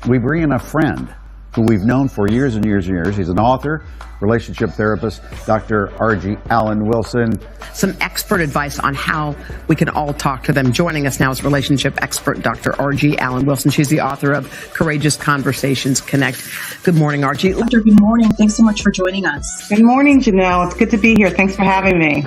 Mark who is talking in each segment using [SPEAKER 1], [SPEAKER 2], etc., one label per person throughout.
[SPEAKER 1] we bring in a friend who we've known for years and years and years. He's an author, relationship therapist, Dr. R.G. Alan Wilson.
[SPEAKER 2] Some expert advice on how we can all talk to them. Joining us now is relationship expert Dr. R.G. Alan Wilson. She's the author of Courageous Conversations Connect. Good morning, R.G.
[SPEAKER 3] Doctor, good morning. Thanks so much for joining us.
[SPEAKER 4] Good morning, Janelle. It's good to be here. Thanks for having me.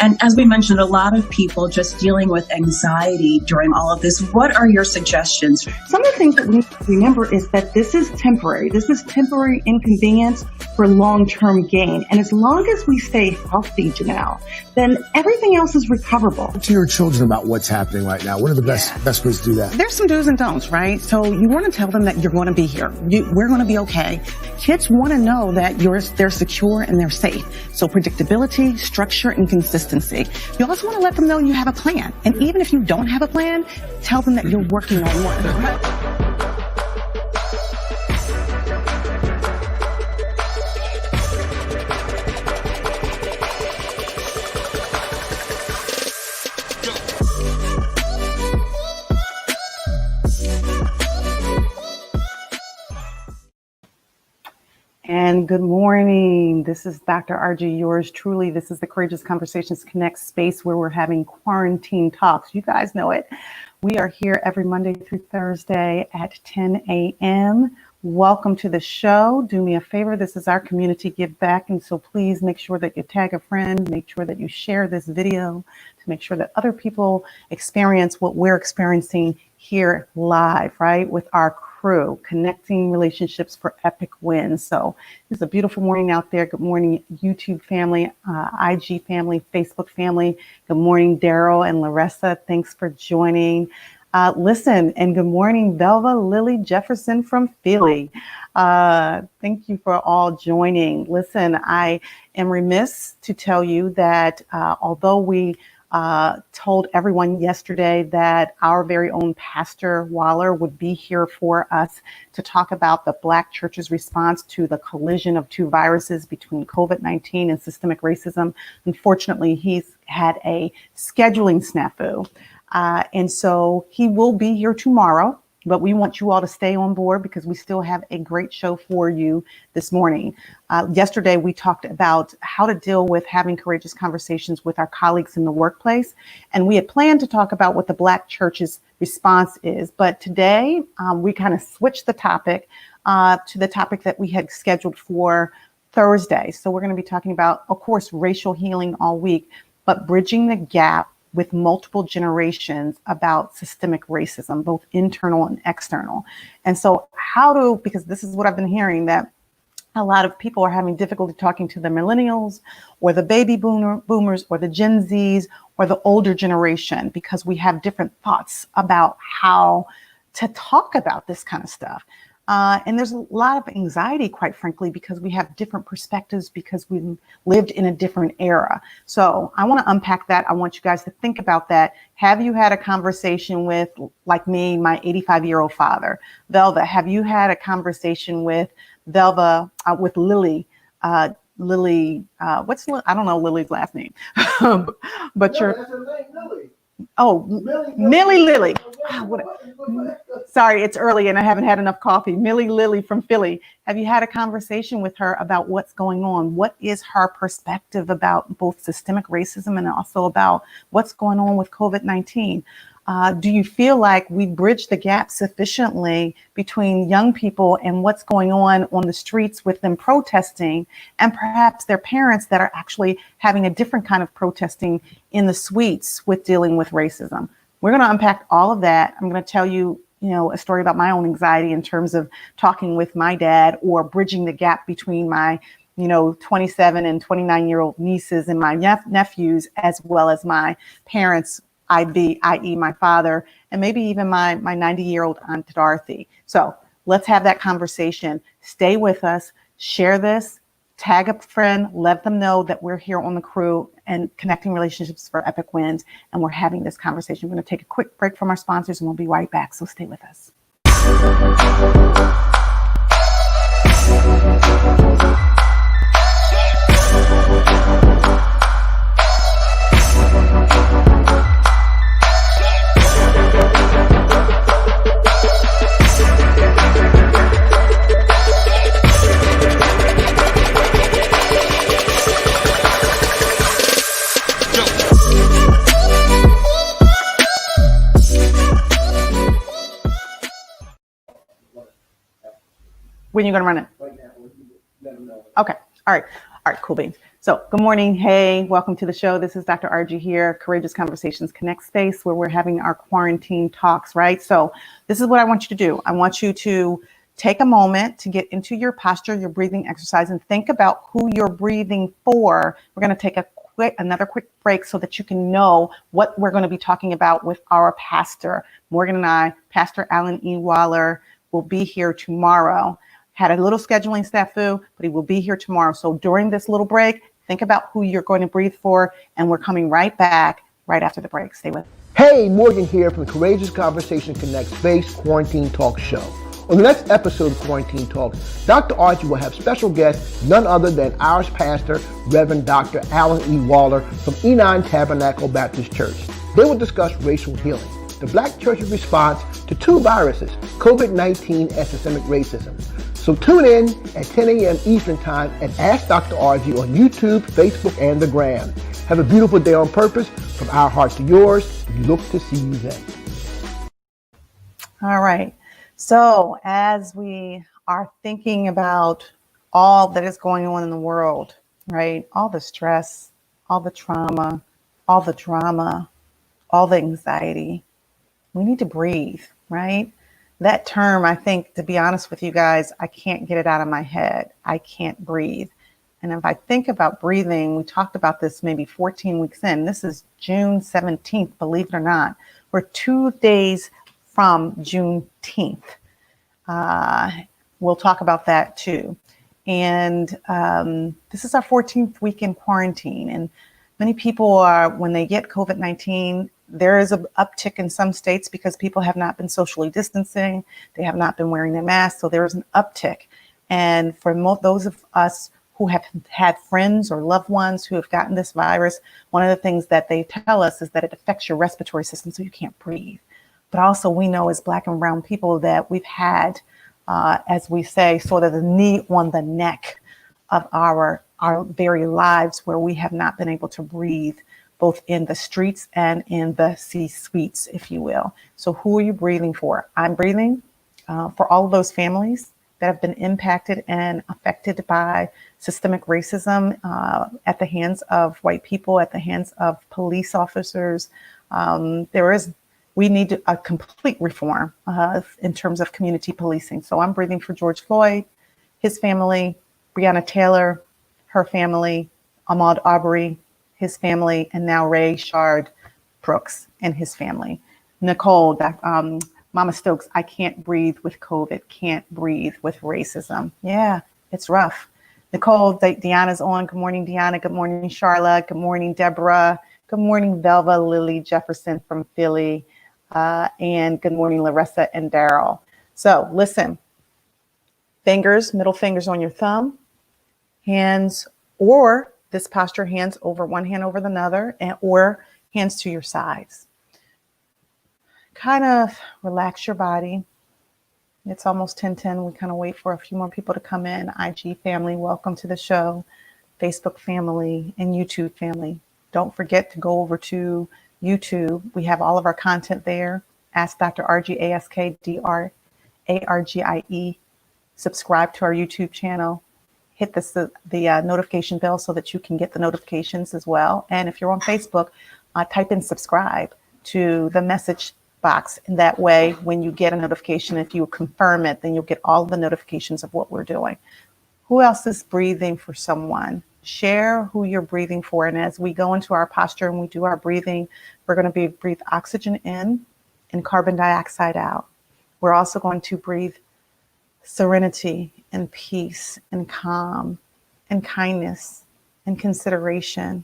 [SPEAKER 3] And as we mentioned, a lot of people just dealing with anxiety during all of this. What are your suggestions?
[SPEAKER 4] Some of the things that we need to remember is that this is temporary. This is temporary inconvenience for long-term gain. And as long as we stay healthy, Janelle, then everything else is recoverable.
[SPEAKER 5] Talk to your children about what's happening right now. What are the best ways to do that?
[SPEAKER 6] There's some do's and don'ts, right? So you want to tell them that you're going to be here. We're going to be okay. Kids want to know that they're secure and they're safe. So predictability, structure, and consistency. You also want to let them know you have a plan. And even if you don't have a plan, tell them that you're working on one. And good morning. This is Dr. RG, yours truly. This is the Courageous Conversations Connect space where we're having quarantine talks. You guys know it. We are here every Monday through Thursday at 10 a.m. Welcome to the show. Do me a favor. This is our community give back. And so please make sure that you tag a friend, make sure that you share this video to make sure that other people experience what we're experiencing here live, right? With our crew, connecting relationships for epic wins. So it's a beautiful morning out there. Good morning, YouTube family, IG family, Facebook family. Good morning, Daryl and Larissa. Thanks for joining. Listen, and good morning, Velva Lily Jefferson from Philly. Thank you for all joining. Listen, I am remiss to tell you that although we told everyone yesterday that our very own Pastor Waller would be here for us to talk about the Black church's response to the collision of two viruses between COVID-19 and systemic racism. Unfortunately, he's had a scheduling snafu. And so he will be here tomorrow, but we want you all to stay on board because we still have a great show for you this morning. Yesterday, we talked about how to deal with having courageous conversations with our colleagues in the workplace. And we had planned to talk about what the Black church's response is. But today, we kind of switched the topic to the topic that we had scheduled for Thursday. So we're going to be talking about, of course, racial healing all week, but bridging the gap with multiple generations about systemic racism, both internal and external. And so because this is what I've been hearing, that a lot of people are having difficulty talking to the millennials or the baby boomers or the Gen Zs or the older generation, because we have different thoughts about how to talk about this kind of stuff. And there's a lot of anxiety, quite frankly, because we have different perspectives, because we've lived in a different era. So I want to unpack that. I want you guys to think about that. Have you had a conversation with, like me, my 85-year-old father? Velva, have you had a conversation with Velva, with Lily? I don't know Lily's last name, but
[SPEAKER 5] That's her name, Lily.
[SPEAKER 6] Oh, Millie Lily. Sorry, it's early and I haven't had enough coffee. Millie Lily from Philly. Have you had a conversation with her about what's going on? What is her perspective about both systemic racism and also about what's going on with COVID-19? Do you feel like we bridge the gap sufficiently between young people and what's going on the streets with them protesting, and perhaps their parents that are actually having a different kind of protesting in the suites with dealing with racism? We're going to unpack all of that. I'm going to tell you, a story about my own anxiety in terms of talking with my dad or bridging the gap between my 27 and 29-year-old nieces and my nephews, as well as my parents, i.e. my father, and maybe even my 90-year-old Aunt Dorothy. So let's have that conversation. Stay with us, share this, tag a friend, let them know that we're here on the crew and connecting relationships for epic wins, and we're having this conversation. We're going to take a quick break from our sponsors and we'll be right back, so stay with us. When you going to run it? Okay. All right. All right. Cool beans. So good morning. Hey, welcome to the show. This is Dr. RG here, Courageous Conversations Connect Space, where we're having our quarantine talks, right? So this is what I want you to do. I want you to take a moment to get into your posture, your breathing exercise, and think about who you're breathing for. We're going to take another quick break so that you can know what we're going to be talking about with our pastor. Morgan and I, Pastor Alan E. Waller, will be here tomorrow. Had a little scheduling snafu, but he will be here tomorrow. So during this little break, think about who you're going to breathe for, and we're coming right back right after the break. Stay with us.
[SPEAKER 7] Hey, Morgan here from the Courageous Conversation Connect Space Quarantine Talk Show. On the next episode of Quarantine Talks, Dr. Archie will have special guest, none other than our pastor, Reverend Dr. Alan E. Waller from E9 Tabernacle Baptist Church. They will discuss racial healing, the Black church's response to two viruses, COVID-19 and systemic racism. So tune in at 10 a.m. Eastern Time and Ask Dr. RG on YouTube, Facebook, and the Gram. Have a beautiful day on purpose. From our heart to yours. We look to see you then.
[SPEAKER 6] All right. So as we are thinking about all that is going on in the world, right? All the stress, all the trauma, all the drama, all the anxiety, we need to breathe, right? That term, I think, to be honest with you guys, I can't get it out of my head. I can't breathe. And if I think about breathing, we talked about this maybe 14 weeks in. This is June 17th, believe it or not. We're 2 days from Juneteenth. We'll talk about that too. And this is our 14th week in quarantine. And many people are, when they get COVID-19, there is an uptick in some states because people have not been socially distancing. They have not been wearing their masks. So there is an uptick. And for those of us who have had friends or loved ones who have gotten this virus, one of the things that they tell us is that it affects your respiratory system, so you can't breathe. But also we know as Black and brown people that we've had, as we say, sort of the knee on the neck of our very lives where we have not been able to breathe, both in the streets and in the C-suites, if you will. So who are you breathing for? I'm breathing for all of those families that have been impacted and affected by systemic racism at the hands of white people, at the hands of police officers. We need a complete reform in terms of community policing. So I'm breathing for George Floyd, his family, Breonna Taylor, her family, Ahmaud Arbery, his family, and now Rayshard Brooks and his family. Nicole, Mama Stokes, I can't breathe with COVID, can't breathe with racism. Yeah, it's rough. Nicole, Deanna's on. Good morning, Deanna. Good morning, Charlotte. Good morning, Deborah. Good morning, Velva Lily Jefferson from Philly. And good morning, Larissa and Daryl. So listen, middle fingers on your thumb, hands, or this posture, hands over one hand over the other, or hands to your sides. Kind of relax your body. It's almost 10:10. We kind of wait for a few more people to come in. IG family, welcome to the show. Facebook family and YouTube family. Don't forget to go over to YouTube. We have all of our content there. Ask Dr. RG, AskDrArgie. Subscribe to our YouTube channel. Hit the notification bell so that you can get the notifications as well. And if you're on Facebook, type in subscribe to the message box. And that way, when you get a notification, if you confirm it, then you'll get all the notifications of what we're doing. Who else is breathing for someone? Share who you're breathing for. And as we go into our posture and we do our breathing, we're going to breathe oxygen in and carbon dioxide out. We're also going to breathe serenity and peace and calm and kindness and consideration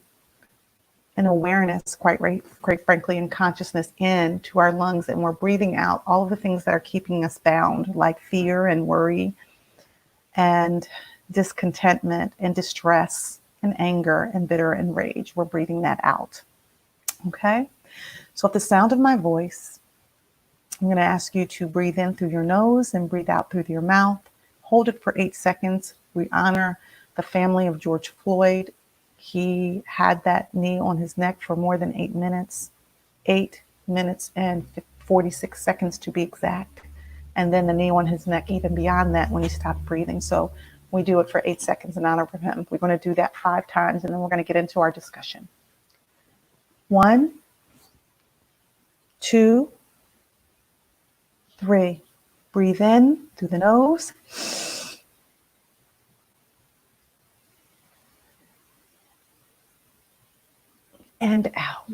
[SPEAKER 6] and awareness, quite frankly, and consciousness into our lungs. And we're breathing out all of the things that are keeping us bound, like fear and worry and discontentment and distress and anger and bitter and rage. We're breathing that out. Okay? So at the sound of my voice, I'm going to ask you to breathe in through your nose and breathe out through your mouth. Hold it for 8 seconds. We honor the family of George Floyd. He had that knee on his neck for more than 8 minutes. 8 minutes and 46 seconds to be exact. and then the knee on his neck even beyond that when he stopped breathing. So we do it for 8 seconds in honor of him. We're going to do that 5 times, and then we're going to get into our discussion. 1, 2, 3. Breathe in through the nose. And out.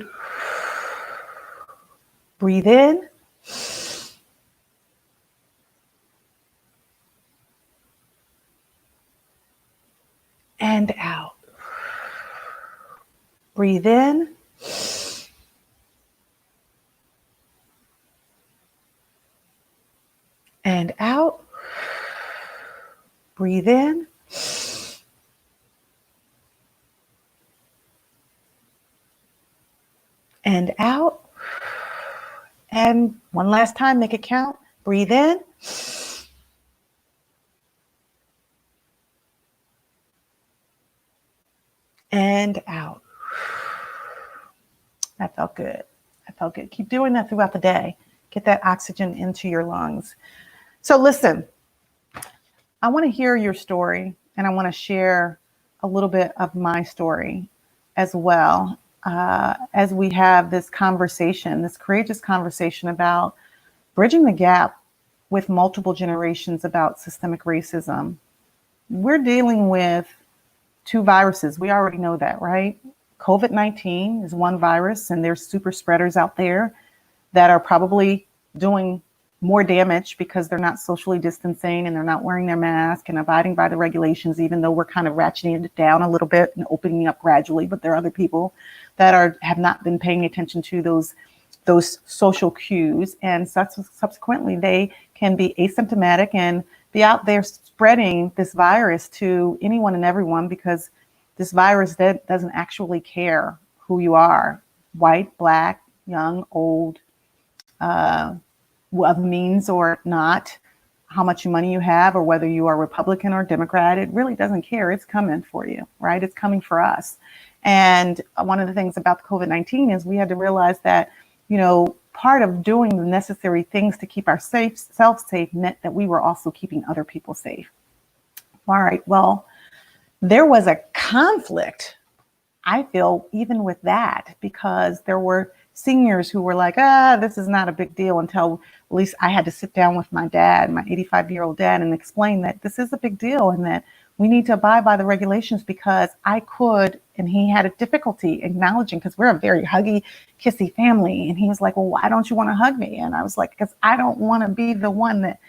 [SPEAKER 6] Breathe in. And out. Breathe in. And out. Breathe in. And out. And one last time, make it count. Breathe in. And out. That felt good. That felt good. Keep doing that throughout the day. Get that oxygen into your lungs. So listen, I want to hear your story, and I want to share a little bit of my story as well, as we have this conversation, this courageous conversation about bridging the gap with multiple generations about systemic racism. We're dealing with 2 viruses. We already know that, right? COVID-19 is one virus, and there's super spreaders out there that are probably doing more damage because they're not socially distancing and they're not wearing their mask and abiding by the regulations, even though we're kind of ratcheting it down a little bit and opening up gradually. But there are other people that have not been paying attention to those social cues, and subsequently they can be asymptomatic and be out there spreading this virus to anyone and everyone, because this virus that doesn't actually care who you are, white, black, young, old, of means or not, how much money you have, or whether you are Republican or Democrat. It really doesn't care. It's coming for you, right? It's coming for us. And one of the things about the COVID-19 is we had to realize that, part of doing the necessary things to keep ourselves safe meant that we were also keeping other people safe. All right, well, there was a conflict, I feel, even with that, because there were seniors who were like, this is not a big deal, until at least I had to sit down with my dad, my 85-year-old dad, and explain that this is a big deal and that we need to abide by the regulations, because I could, and he had a difficulty acknowledging, because we're a very huggy, kissy family. And he was like, well, why don't you want to hug me? And I was like, because I don't want to be the one that,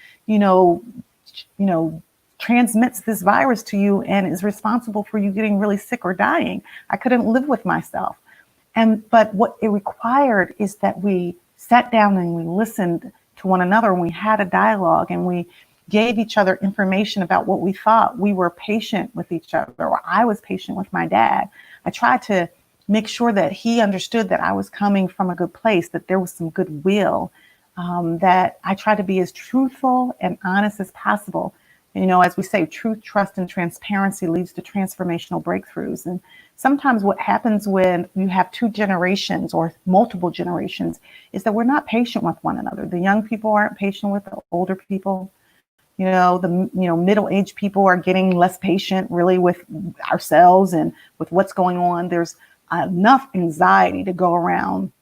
[SPEAKER 6] transmits this virus to you and is responsible for you getting really sick or dying. I couldn't live with myself. But what it required is that we sat down and we listened to one another, and we had a dialogue, and we gave each other information about what we thought. We were patient with each other, or I was patient with my dad. I tried to make sure that he understood that I was coming from a good place, that there was some goodwill, that I tried to be as truthful and honest as possible. As we say, truth, trust, and transparency leads to transformational breakthroughs. And sometimes what happens when you have 2 generations or multiple generations is that we're not patient with one another. The young people aren't patient with the older people. The middle-aged people are getting less patient really with ourselves and with what's going on. There's enough anxiety to go around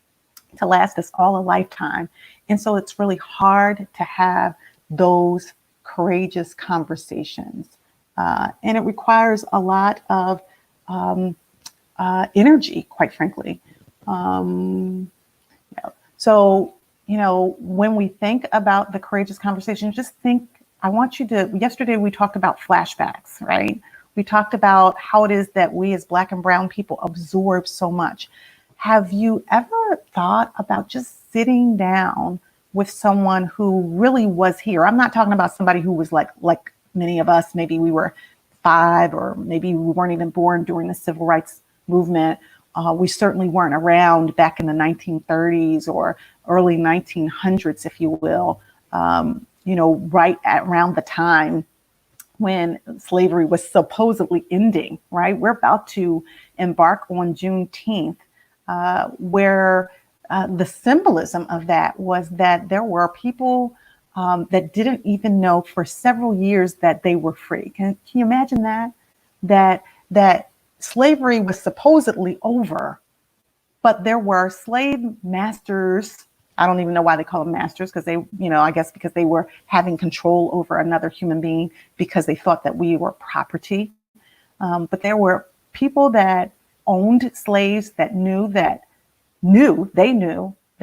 [SPEAKER 6] to last us all a lifetime. And so it's really hard to have those courageous conversations. And it requires a lot of energy, quite frankly. So, when we think about the courageous conversation, just think, yesterday we talked about flashbacks, right? We talked about how it is that we as Black and brown people absorb so much. Have you ever thought about just sitting down with someone who really was here? I'm not talking about somebody who was like many of us, maybe we were 5, or maybe we weren't even born during the civil rights movement. We certainly weren't around back in the 1930s or early 1900s, if you will, right around the time when slavery was supposedly ending, right? We're about to embark on Juneteenth, where the symbolism of that was that there were people that didn't even know for several years that they were free. Can you imagine that? That slavery was supposedly over, but there were slave masters. I don't even know why they call them masters, because they, I guess because they were having control over another human being because they thought that we were property. But there were people that owned slaves that knew that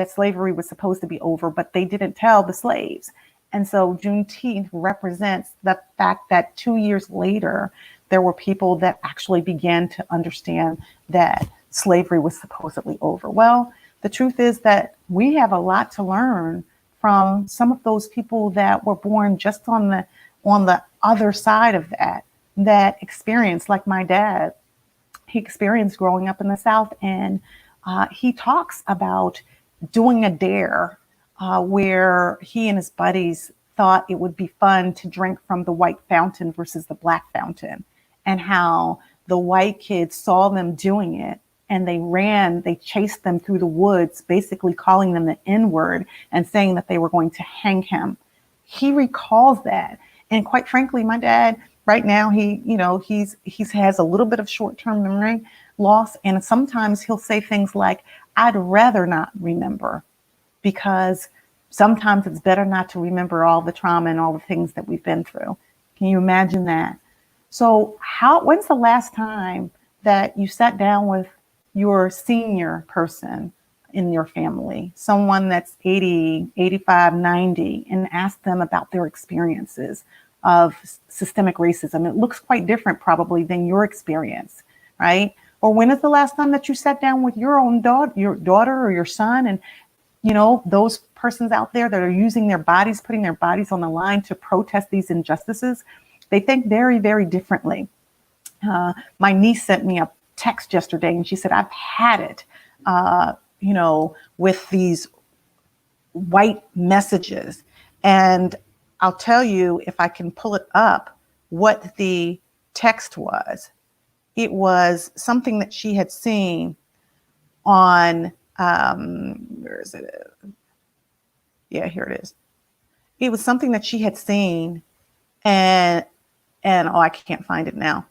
[SPEAKER 6] slavery was supposed to be over, but they didn't tell the slaves. And so Juneteenth represents the fact that 2 years later, there were people that actually began to understand that slavery was supposedly over. Well, the truth is that we have a lot to learn from some of those people that were born just on the other side of that experience, like my dad. He experienced growing up in the South, and he talks about doing a dare where he and his buddies thought it would be fun to drink from the white fountain versus the black fountain, and how the white kids saw them doing it and they chased them through the woods, basically calling them the N-word and saying that they were going to hang him. He recalls that. And quite frankly, my dad, right now, he has a little bit of short-term memory loss. And sometimes he'll say things like, I'd rather not remember, because sometimes it's better not to remember all the trauma and all the things that we've been through. Can you imagine that? So when's the last time that you sat down with your senior person in your family, someone that's 80, 85, 90, and asked them about their experiences of systemic racism? It looks quite different probably than your experience, right? Or when is the last time that you sat down with your own daughter or your son, and those persons out there that are using their bodies, putting their bodies on the line to protest these injustices? They think very, very differently. My niece sent me a text yesterday, and she said, I've had it, with these white messages. And I'll tell you, if I can pull it up, what the text was. It was something that she had seen on, where is it? Yeah, here it is. It was something that she had seen, and I can't find it now,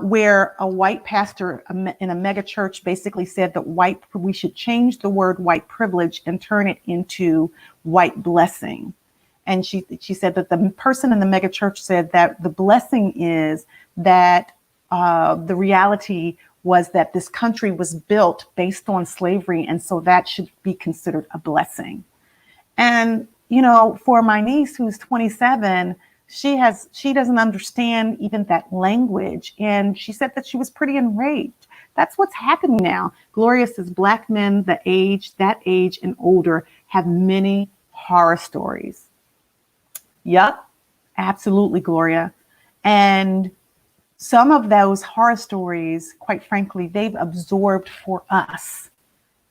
[SPEAKER 6] where a white pastor in a mega church basically said that we should change the word white privilege and turn it into white blessing. And she said that the person in the mega church said that the blessing is that the reality was that this country was built based on slavery, and so that should be considered a blessing. And for my niece, who's 27, she doesn't understand even that language, and she said that she was pretty enraged. That's what's happening now. Gloria says Black men that age and older have many horror stories. Yup, absolutely, Gloria. And some of those horror stories, quite frankly, they've absorbed for us.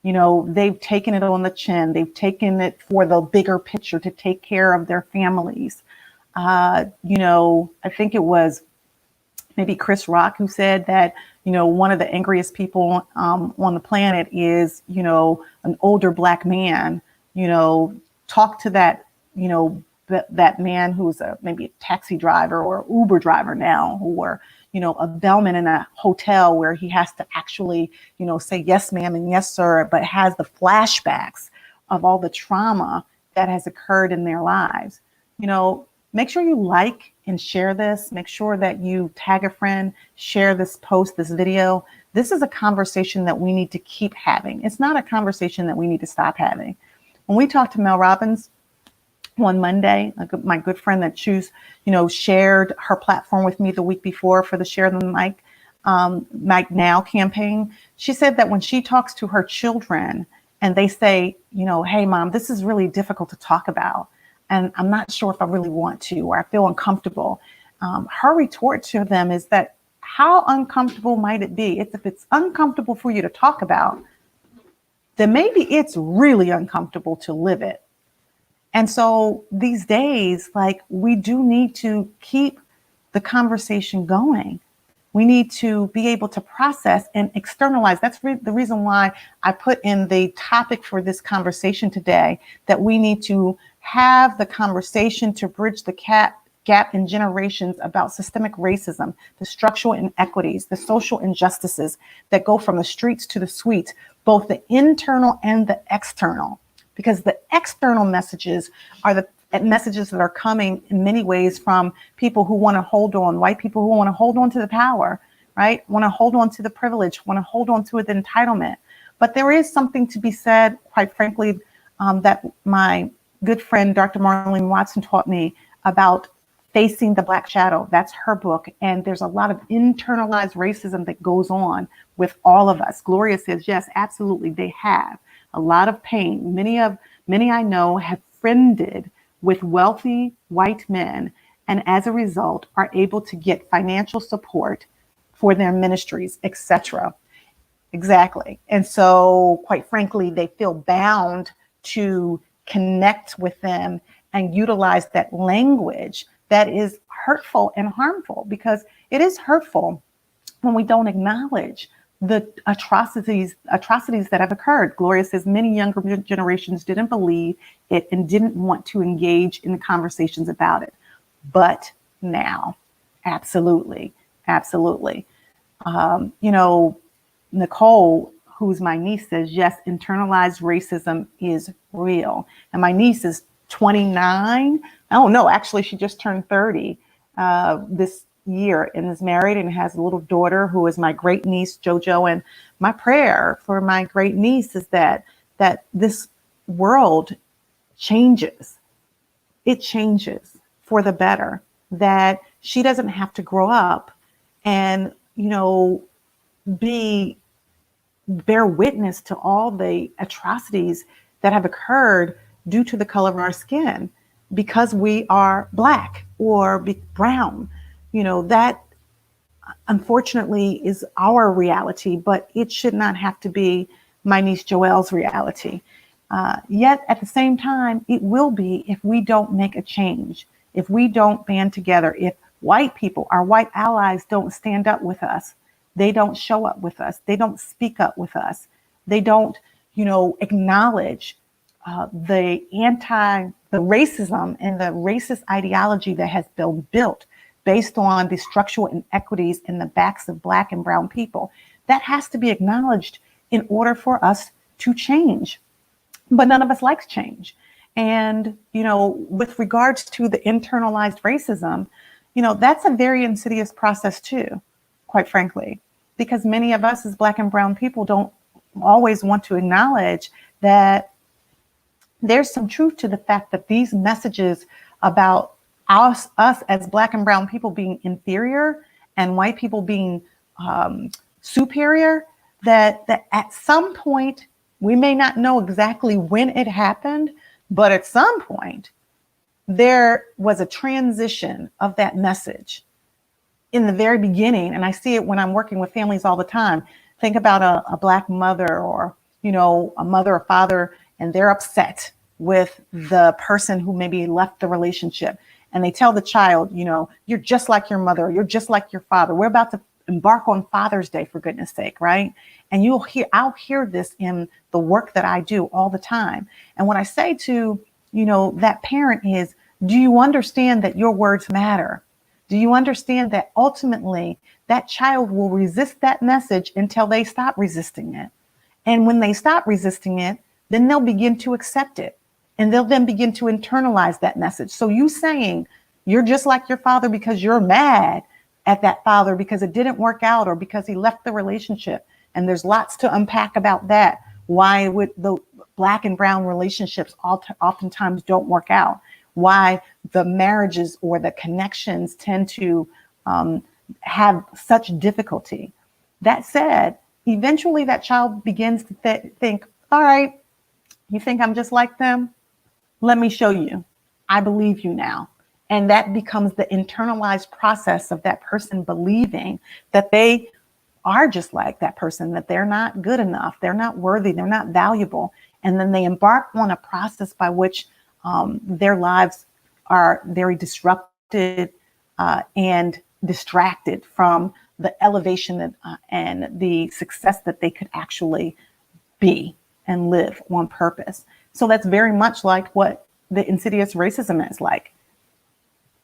[SPEAKER 6] They've taken it on the chin. They've taken it for the bigger picture to take care of their families. I think it was maybe Chris Rock who said that, one of the angriest people on the planet is, an older Black man. Talk to that, that man who's maybe a taxi driver or Uber driver now, or a bellman in a hotel where he has to actually, say yes, ma'am, and yes, sir, but has the flashbacks of all the trauma that has occurred in their lives. Make sure you like and share this. Make sure that you tag a friend, share this post, this video. This is a conversation that we need to keep having. It's not a conversation that we need to stop having. When we talked to Mel Robbins one Monday, my good friend that shared her platform with me the week before for the Share the Mic Now campaign, she said that when she talks to her children and they say, hey, Mom, this is really difficult to talk about, and I'm not sure if I really want to, or I feel uncomfortable. Her retort to them is that, how uncomfortable might it be? If it's uncomfortable for you to talk about, then maybe it's really uncomfortable to live it. And so these days, we do need to keep the conversation going. We need to be able to process and externalize. That's the reason why I put in the topic for this conversation today, that we need to have the conversation to bridge the gap in generations about systemic racism, the structural inequities, the social injustices that go from the streets to the suites, both the internal and the external. Because the external messages are the messages that are coming in many ways from people who want to hold on, white people who want to hold on to the power, right? Want to hold on to the privilege, want to hold on to the entitlement. But there is something to be said, quite frankly, that my good friend, Dr. Marlene Watson, taught me about facing the Black shadow. That's her book. And there's a lot of internalized racism that goes on with all of us. Gloria says, yes, absolutely, they have a lot of pain. Many I know have friended with wealthy white men, and as a result are able to get financial support for their ministries, etc. Exactly. And so, quite frankly, they feel bound to connect with them and utilize that language that is hurtful and harmful, because it is hurtful when we don't acknowledge the atrocities that have occurred. Gloria says many younger generations didn't believe it and didn't want to engage in the conversations about it. But now, absolutely, absolutely. Nicole, who's my niece, says, yes, internalized racism is real. And my niece is 29. Oh, no, actually, she just turned 30 this year and is married and has a little daughter who is my great niece, JoJo. And my prayer for my great niece is that this world changes. It changes for the better, that she doesn't have to grow up and, bear witness to all the atrocities that have occurred due to the color of our skin because we are Black or brown. That unfortunately is our reality, but it should not have to be my niece Joelle's reality. Yet at the same time, it will be if we don't make a change, if we don't band together, if white people, our white allies, don't stand up with us. They don't show up with us. They don't speak up with us. They don't, acknowledge the racism and the racist ideology that has been built based on the structural inequities in the backs of Black and brown people. That has to be acknowledged in order for us to change. But none of us likes change. And, with regards to the internalized racism, that's a very insidious process too, quite frankly, because many of us as Black and brown people don't always want to acknowledge that there's some truth to the fact that these messages about us as Black and brown people being inferior and white people being superior, that at some point, we may not know exactly when it happened, but at some point, there was a transition of that message in the very beginning. And I see it when I'm working with families all the time. Think about a Black mother or, a mother or father, and they're upset with the person who maybe left the relationship. And they tell the child, you're just like your mother, or you're just like your father. We're about to embark on Father's Day, for goodness sake, right? And I'll hear this in the work that I do all the time. And what I say to, that parent is, do you understand that your words matter? Do you understand that ultimately that child will resist that message until they stop resisting it? And when they stop resisting it, then they'll begin to accept it. And they'll then begin to internalize that message. So you saying you're just like your father because you're mad at that father because it didn't work out or because he left the relationship. And there's lots to unpack about that. Why would the Black and brown relationships oftentimes don't work out? Why the marriages or the connections tend to have such difficulty. That said, eventually that child begins to think, all right, you think I'm just like them? Let me show you. I believe you now. And that becomes the internalized process of that person believing that they are just like that person, that they're not good enough, they're not worthy, they're not valuable. And then they embark on a process by which their lives are very disrupted and distracted from the elevation and the success that they could actually be and live on purpose. So that's very much like what the insidious racism is like,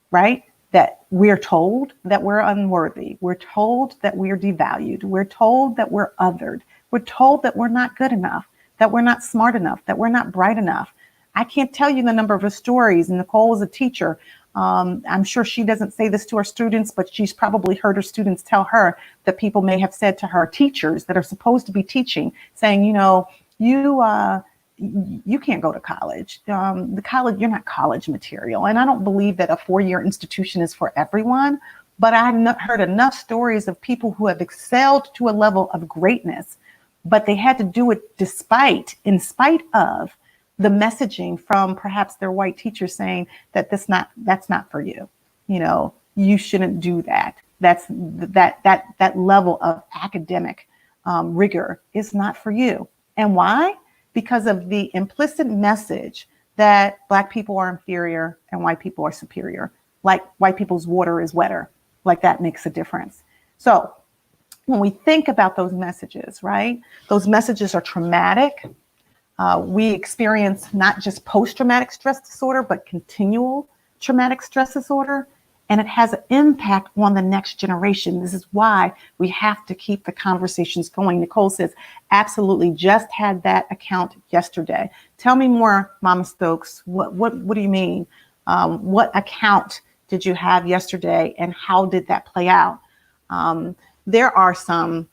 [SPEAKER 6] right? That we're told that we're unworthy. We're told that we're devalued. We're told that we're othered. We're told that we're not good enough, that we're not smart enough, that we're not bright enough. I can't tell you the number of stories. And Nicole was a teacher. I'm sure she doesn't say this to her students, but she's probably heard her students tell her that people may have said to her, teachers that are supposed to be teaching, saying, you know, you can't go to college. The college, you're not college material. And I don't believe that a 4-year institution is for everyone, but I've heard enough stories of people who have excelled to a level of greatness, but they had to do it in spite of the messaging from perhaps their white teachers saying that that's not for you. You know, you shouldn't do that. That level of academic rigor is not for you. And why? Because of the implicit message that Black people are inferior and white people are superior. Like white people's water is wetter. Like that makes a difference. So when we think about those messages, right? Those messages are traumatic. We experience not just post-traumatic stress disorder, but continual traumatic stress disorder. And it has an impact on the next generation. This is why we have to keep the conversations going. Nicole says, absolutely, just had that account yesterday. Tell me more, Mama Stokes. What do you mean? What account did you have yesterday and how did that play out? There are some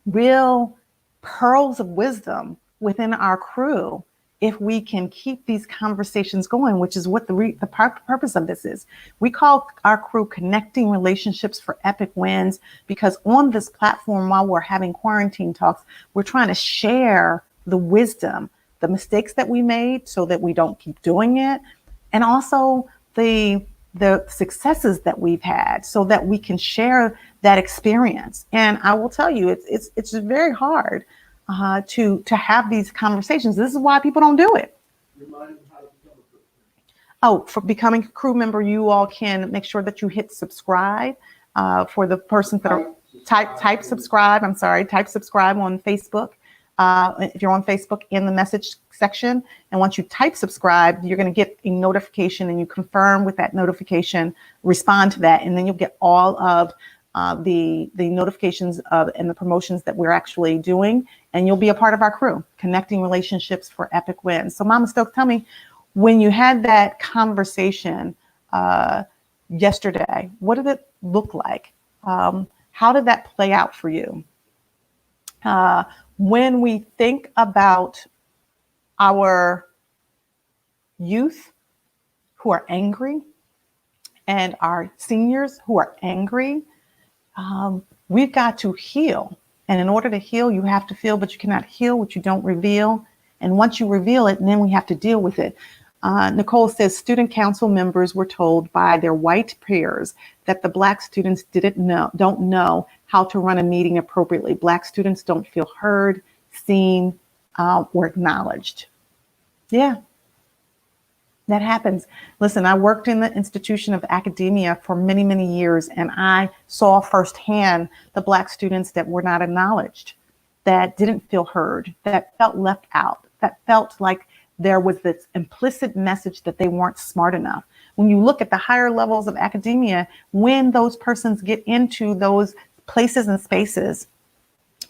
[SPEAKER 6] real pearls of wisdom within our crew if we can keep these conversations going, which is what the purpose of this is. We call our crew Connecting Relationships for Epic Wins, because on this platform, while we're having quarantine talks, we're trying to share the wisdom, the mistakes that we made so that we don't keep doing it, and also the successes that we've had so that we can share that experience. And I will tell you, it's very hard to have these conversations. This is why people don't do it. Oh, for becoming a crew member, you all can make sure that you hit subscribe. For the persons that are type subscribe. I'm sorry, type subscribe on Facebook. If you're on Facebook, in the message section, and once you type subscribe, you're going to get a notification, and you confirm with that notification, respond to that, and then you'll get all of the notifications of and the promotions that we're actually doing, and you'll be a part of our crew, Connecting Relationships for Epic Wins. So Mama Stokes, tell me, when you had that conversation yesterday, what did it look like? How did that play out for you? When we think about our youth who are angry and our seniors who are angry, we've got to heal. And in order to heal, you have to feel, but you cannot heal what you don't reveal. And once you reveal it, then we have to deal with it. Nicole says student council members were told by their white peers that the Black students don't know how to run a meeting appropriately. Black students don't feel heard, seen, or acknowledged. Yeah, that happens. Listen, I worked in the institution of academia for many, many years, and I saw firsthand the Black students that were not acknowledged, that didn't feel heard, that felt left out, that felt like there was this implicit message that they weren't smart enough. When you look at the higher levels of academia, when those persons get into those places and spaces,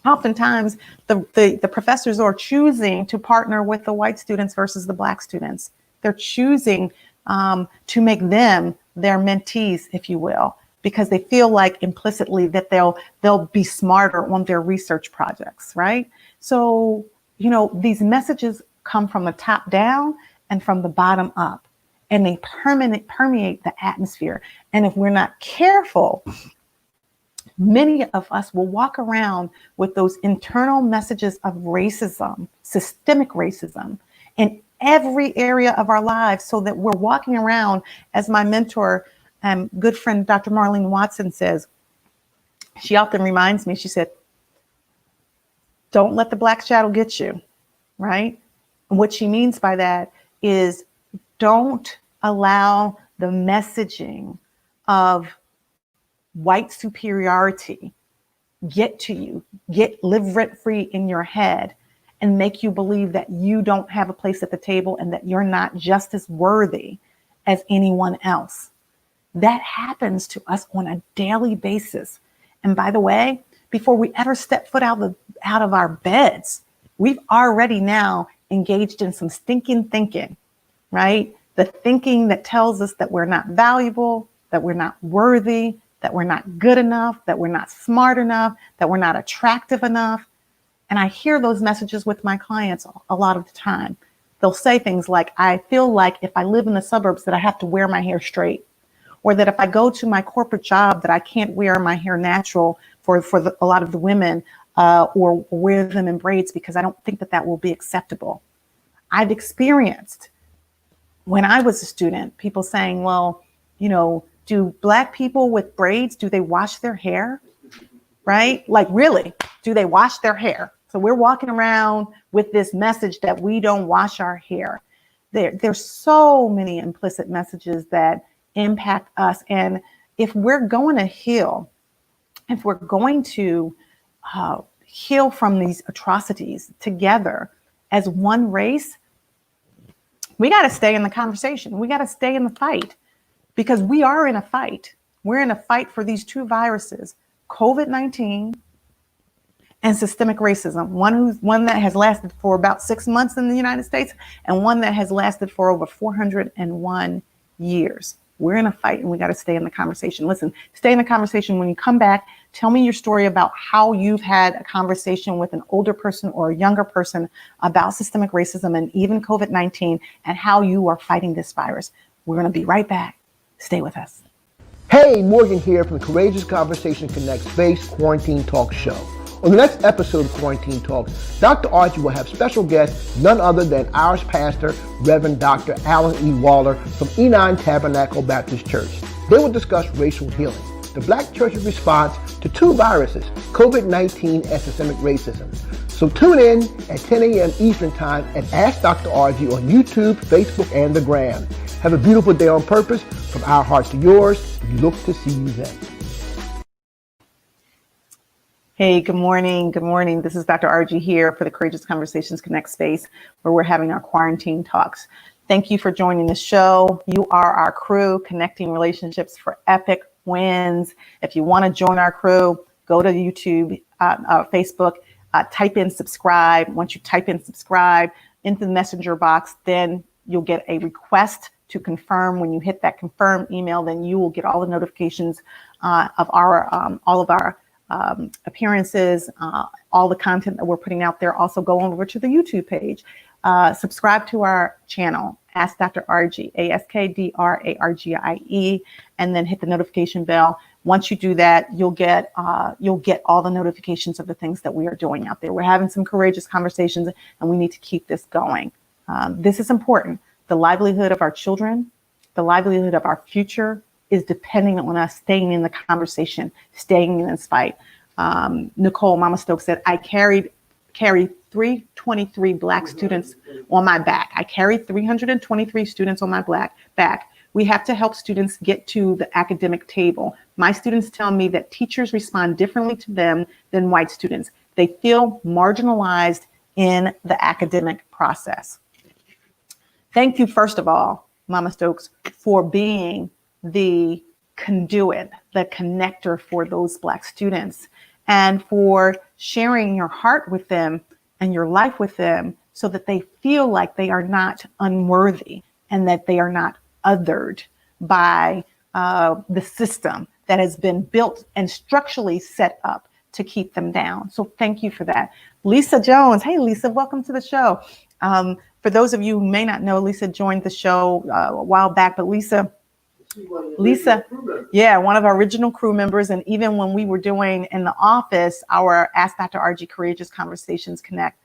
[SPEAKER 6] oftentimes the professors are choosing to partner with the white students versus the Black students. They're choosing to make them their mentees, if you will, because they feel like implicitly that they'll be smarter on their research projects, right? So, you know, these messages come from the top down and from the bottom up, and they permeate the atmosphere. And if we're not careful, many of us will walk around with those internal messages of racism, systemic racism, in every area of our lives, so that we're walking around, as my mentor and good friend, Dr. Marlene Watson says, she often reminds me, she said, don't let the Black shadow get you, right? And what she means by that is don't allow the messaging of white superiority get to you, live rent free in your head, and make you believe that you don't have a place at the table and that you're not just as worthy as anyone else. That happens to us on a daily basis. And by the way, before we ever step foot out of our beds, we've already now engaged in some stinking thinking, right? The thinking that tells us that we're not valuable, that we're not worthy, that we're not good enough, that we're not smart enough, that we're not attractive enough. And I hear those messages with my clients a lot of the time. They'll say things like, I feel like if I live in the suburbs that I have to wear my hair straight, or that if I go to my corporate job that I can't wear my hair natural for a lot of the women, or wear them in braids because I don't think that will be acceptable. I've experienced when I was a student, people saying, well, do Black people with braids, do they wash their hair? Right? Like, really, do they wash their hair? So we're walking around with this message that we don't wash our hair. There's so many implicit messages that impact us. And if we're going to heal, if we're going to heal from these atrocities together as one race, we got to stay in the conversation. We got to stay in the fight, because we are in a fight. We're in a fight for these two viruses, COVID-19 and systemic racism. One that has lasted for about 6 months in the United States, and one that has lasted for over 401 years. We're in a fight, and we got to stay in the conversation. Listen, stay in the conversation. When you come back, tell me your story about how you've had a conversation with an older person or a younger person about systemic racism and even COVID-19, and how you are fighting this virus. We're going to be right back. Stay with us.
[SPEAKER 7] Hey, Morgan here from the Courageous Conversation Connect Space Quarantine Talk Show. On the next episode of Quarantine Talks, Dr. Archie will have special guest, none other than Irish pastor, Reverend Dr. Alan E. Waller from Enon Tabernacle Baptist Church. They will discuss racial healing, the Black church's response to two viruses, COVID-19 and systemic racism. So tune in at 10 a.m. Eastern Time and Ask Dr. Archie on YouTube, Facebook, and the Gram. Have a beautiful day on purpose. From our heart to yours. We look to see you then.
[SPEAKER 6] Hey, good morning. Good morning. This is Dr. Archie here for the Courageous Conversations Connect space, where we're having our quarantine talks. Thank you for joining the show. You are our crew, connecting relationships for epic wins. If you want to join our crew, go to YouTube, Facebook, type in subscribe. Once you type in subscribe into the messenger box, then you'll get a request to confirm. When you hit that confirm email, then you will get all the notifications of all of our appearances, all the content that we're putting out there. Also go over to the YouTube page, subscribe to our channel, Ask Dr. Archie, AskDrArgie, and then hit the notification bell. Once you do that, you'll get all the notifications of the things that we are doing out there. We're having some courageous conversations, and we need to keep this going. This is important. The livelihood of our children, the livelihood of our future is depending on us staying in the conversation, staying in this fight. Nicole, Mama Stokes said, I carried 323 Black students on my back. I carried 323 students on my back. We have to help students get to the academic table. My students tell me that teachers respond differently to them than white students. They feel marginalized in the academic process. Thank you, first of all, Mama Stokes, for being the conduit, the connector for those Black students, and for sharing your heart with them and your life with them so that they feel like they are not unworthy and that they are not othered by the system that has been built and structurally set up to keep them down. So thank you for that. Lisa Jones. Hey, Lisa, welcome to the show. For those of you who may not know, Lisa joined the show a while back, but Lisa, yeah, one of our original crew members. And even when we were doing in the office, our Ask Dr. Archie Courageous Conversations Connect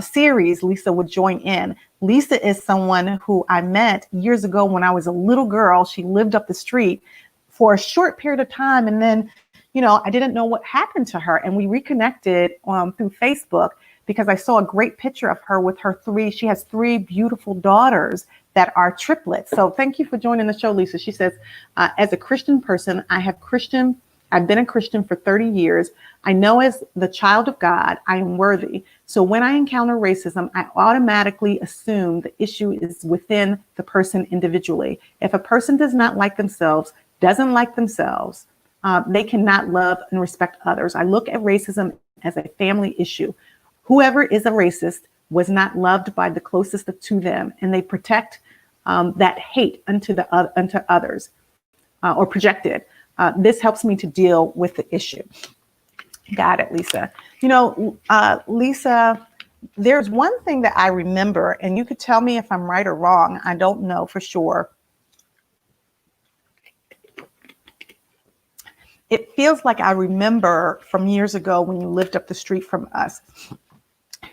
[SPEAKER 6] series, Lisa would join in. Lisa is someone who I met years ago when I was a little girl. She lived up the street for a short period of time. And then, I didn't know what happened to her. And we reconnected through Facebook, because I saw a great picture of her with her she has 3 beautiful daughters that are triplets. So thank you for joining the show, Lisa. She says, as a Christian person, I have Christian I've been a Christian for 30 years. I know as the child of God, I am worthy. So when I encounter racism, I automatically assume the issue is within the person individually. If a person does not like themselves, doesn't like themselves, they cannot love and respect others. I look at racism as a family issue. Whoever is a racist was not loved by the closest to them, and they protect that hate unto others or project it. This helps me to deal with the issue. Got it, Lisa. You know, Lisa, there's one thing that I remember, and you could tell me if I'm right or wrong. I don't know for sure. It feels like I remember from years ago when you lived up the street from us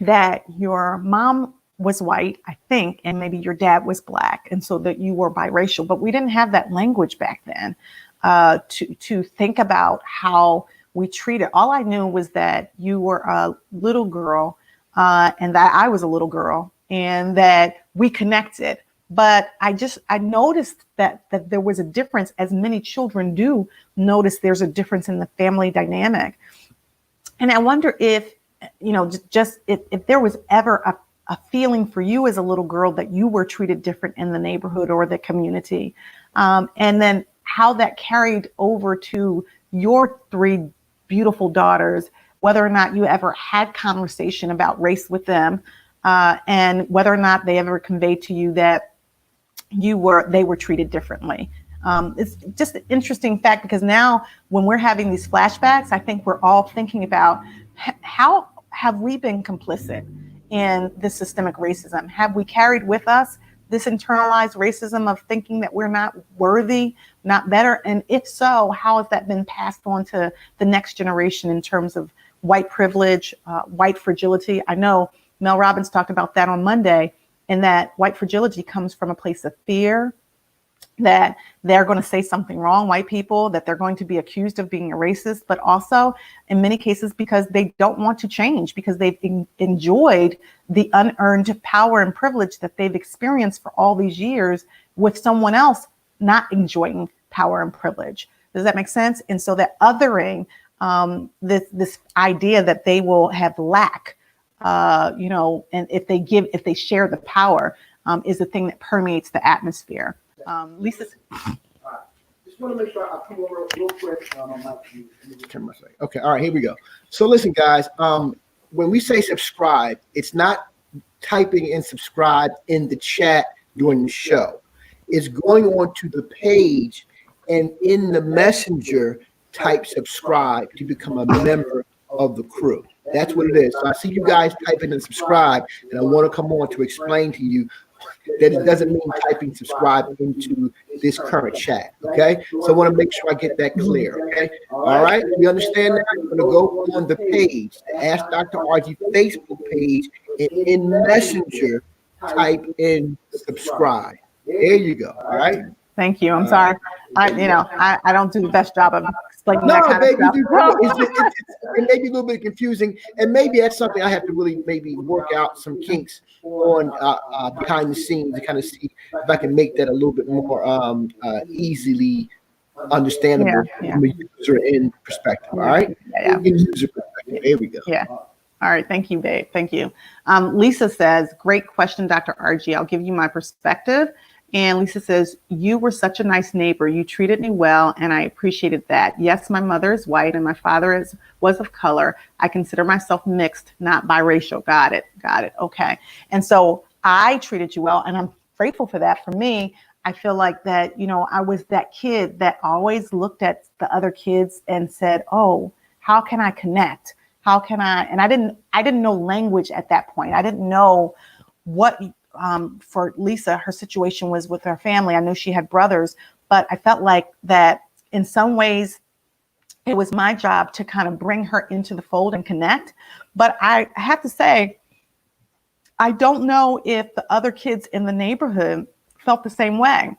[SPEAKER 6] that your mom was white, I think, and maybe your dad was black, and so that you were biracial. But we didn't have that language back then to think about how we treated. All I knew was that you were a little girl and that I was a little girl and that we connected. But I noticed that there was a difference, as many children do notice there's a difference in the family dynamic. And I wonder if, you know, just if there was ever a feeling for you as a little girl that you were treated different in the neighborhood or the community. And then how that carried over to your three beautiful daughters, whether or not you ever had conversation about race with them, and whether or not they ever conveyed to you that they were treated differently. It's just an interesting fact, because now when we're having these flashbacks, I think we're all thinking about how have we been complicit in this systemic racism? Have we carried with us this internalized racism of thinking that we're not worthy, not better? And if so, how has that been passed on to the next generation in terms of white privilege, white fragility? I know Mel Robbins talked about that on Monday, and that white fragility comes from a place of fear, that they're going to say something wrong, white people, that they're going to be accused of being a racist, but also in many cases because they don't want to change, because they've enjoyed the unearned power and privilege that they've experienced for all these years with someone else not enjoying power and privilege. Does that make sense? And so that othering, this idea that they will have lack, and if they share the power, is the thing that permeates the atmosphere. Lisa.
[SPEAKER 7] Just want to make sure I come over real quick. Okay, all right, here we go. So listen, guys, when we say subscribe, it's not typing in subscribe in the chat during the show. It's going on to the page and in the messenger type subscribe to become a member of the crew. That's what it is. So I see you guys typing in subscribe, and I want to come on to explain to you that it doesn't mean typing subscribe into this current chat, okay? So I want to make sure I get that clear, okay? All right, we understand that. I'm going to go on the page, the Ask Dr. RG Facebook page, and in Messenger, type in subscribe. There you go, all right?
[SPEAKER 6] Thank you. I'm sorry. I don't do the best job of explaining that kind
[SPEAKER 7] baby,
[SPEAKER 6] of stuff.
[SPEAKER 7] It may be a little bit confusing, and maybe that's something I have to really maybe work out some kinks on behind the scenes to kind of see if I can make that a little bit more easily understandable from a user in perspective. All right?
[SPEAKER 6] Yeah.
[SPEAKER 7] User perspective. There we go.
[SPEAKER 6] Yeah. All right. Thank you, babe. Thank you. Lisa says, great question, Dr. RG. I'll give you my perspective. And Lisa says, you were such a nice neighbor. You treated me well, and I appreciated that. Yes, my mother is white, and my father was of color. I consider myself mixed, not biracial. Got it. Okay. And so I treated you well, and I'm grateful for that. For me, I feel like that, I was that kid that always looked at the other kids and said, oh, how can I connect? How can I? And I didn't know language at that point. I didn't know what for Lisa, her situation was with her family. I know she had brothers, but I felt like that in some ways it was my job to kind of bring her into the fold and connect. But I have to say, I don't know if the other kids in the neighborhood felt the same way.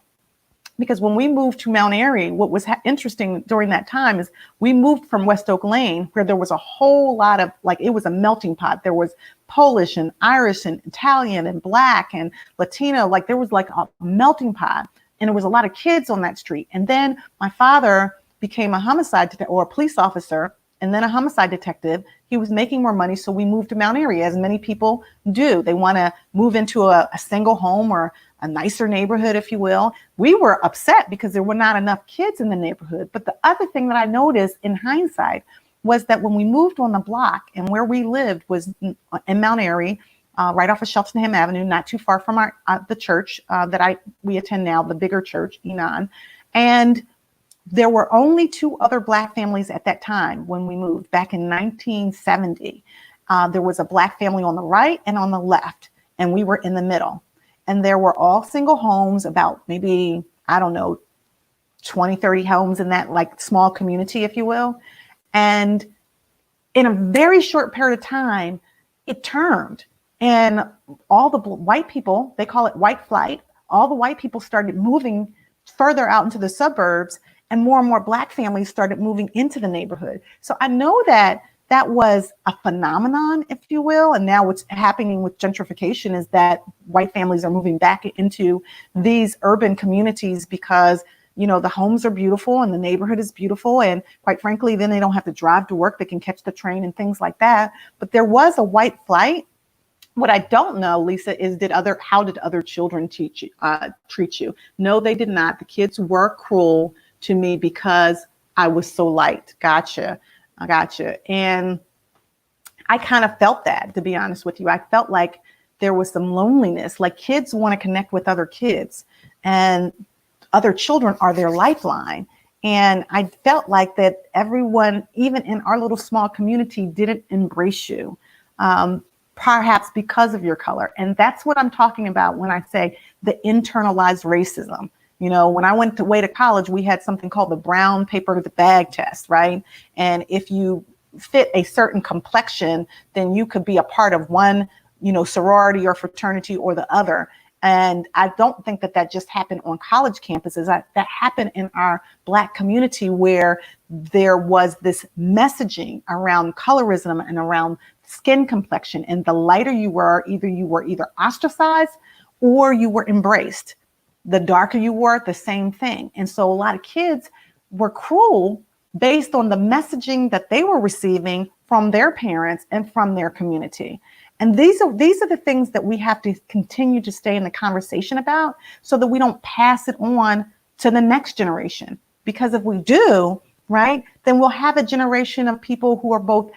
[SPEAKER 6] Because when we moved to Mount Airy, what was interesting during that time is we moved from West Oak Lane, where there was a whole lot of, it was a melting pot. There was Polish and Irish and Italian and Black and Latino. There was a melting pot. And there was a lot of kids on that street. And then my father became a or a police officer and then a homicide detective, he was making more money. So we moved to Mount Airy, as many people do. They want to move into a single home or a nicer neighborhood, if you will. We were upset because there were not enough kids in the neighborhood. But the other thing that I noticed in hindsight was that when we moved on the block, and where we lived was in Mount Airy, right off of Cheltenham Avenue, not too far from the church that we attend now, the bigger church, Enon. And there were only 2 other Black families at that time when we moved back in 1970. There was a Black family on the right and on the left, and we were in the middle. And there were all single homes, about maybe, 20, 30 homes in that like small community, if you will. And in a very short period of time, it turned. And all the white people, they call it white flight, all the white people started moving further out into the suburbs, and more Black families started moving into the neighborhood. So I know that was a phenomenon, if you will. And now what's happening with gentrification is that white families are moving back into these urban communities because, the homes are beautiful and the neighborhood is beautiful. And quite frankly, then they don't have to drive to work. They can catch the train and things like that. But there was a white flight. What I don't know, Lisa, is how did other children treat you? No, they did not. The kids were cruel to me because I was so light. Gotcha. I gotcha. And I kind of felt that, to be honest with you. I felt like there was some loneliness, like kids want to connect with other kids and other children are their lifeline. And I felt like that everyone, even in our little small community, didn't embrace you, perhaps because of your color. And that's what I'm talking about when I say the internalized racism. When I went away to college, we had something called the brown paper bag test, right? And if you fit a certain complexion, then you could be a part of one, sorority or fraternity or the other. And I don't think that just happened on college campuses. That happened in our Black community, where there was this messaging around colorism and around skin complexion. And the lighter you were either ostracized or you were embraced. The darker you were, the same thing. And so a lot of kids were cruel based on the messaging that they were receiving from their parents and from their community. And these are the things that we have to continue to stay in the conversation about, so that we don't pass it on to the next generation. Because if we do, right, then we'll have a generation of people who are both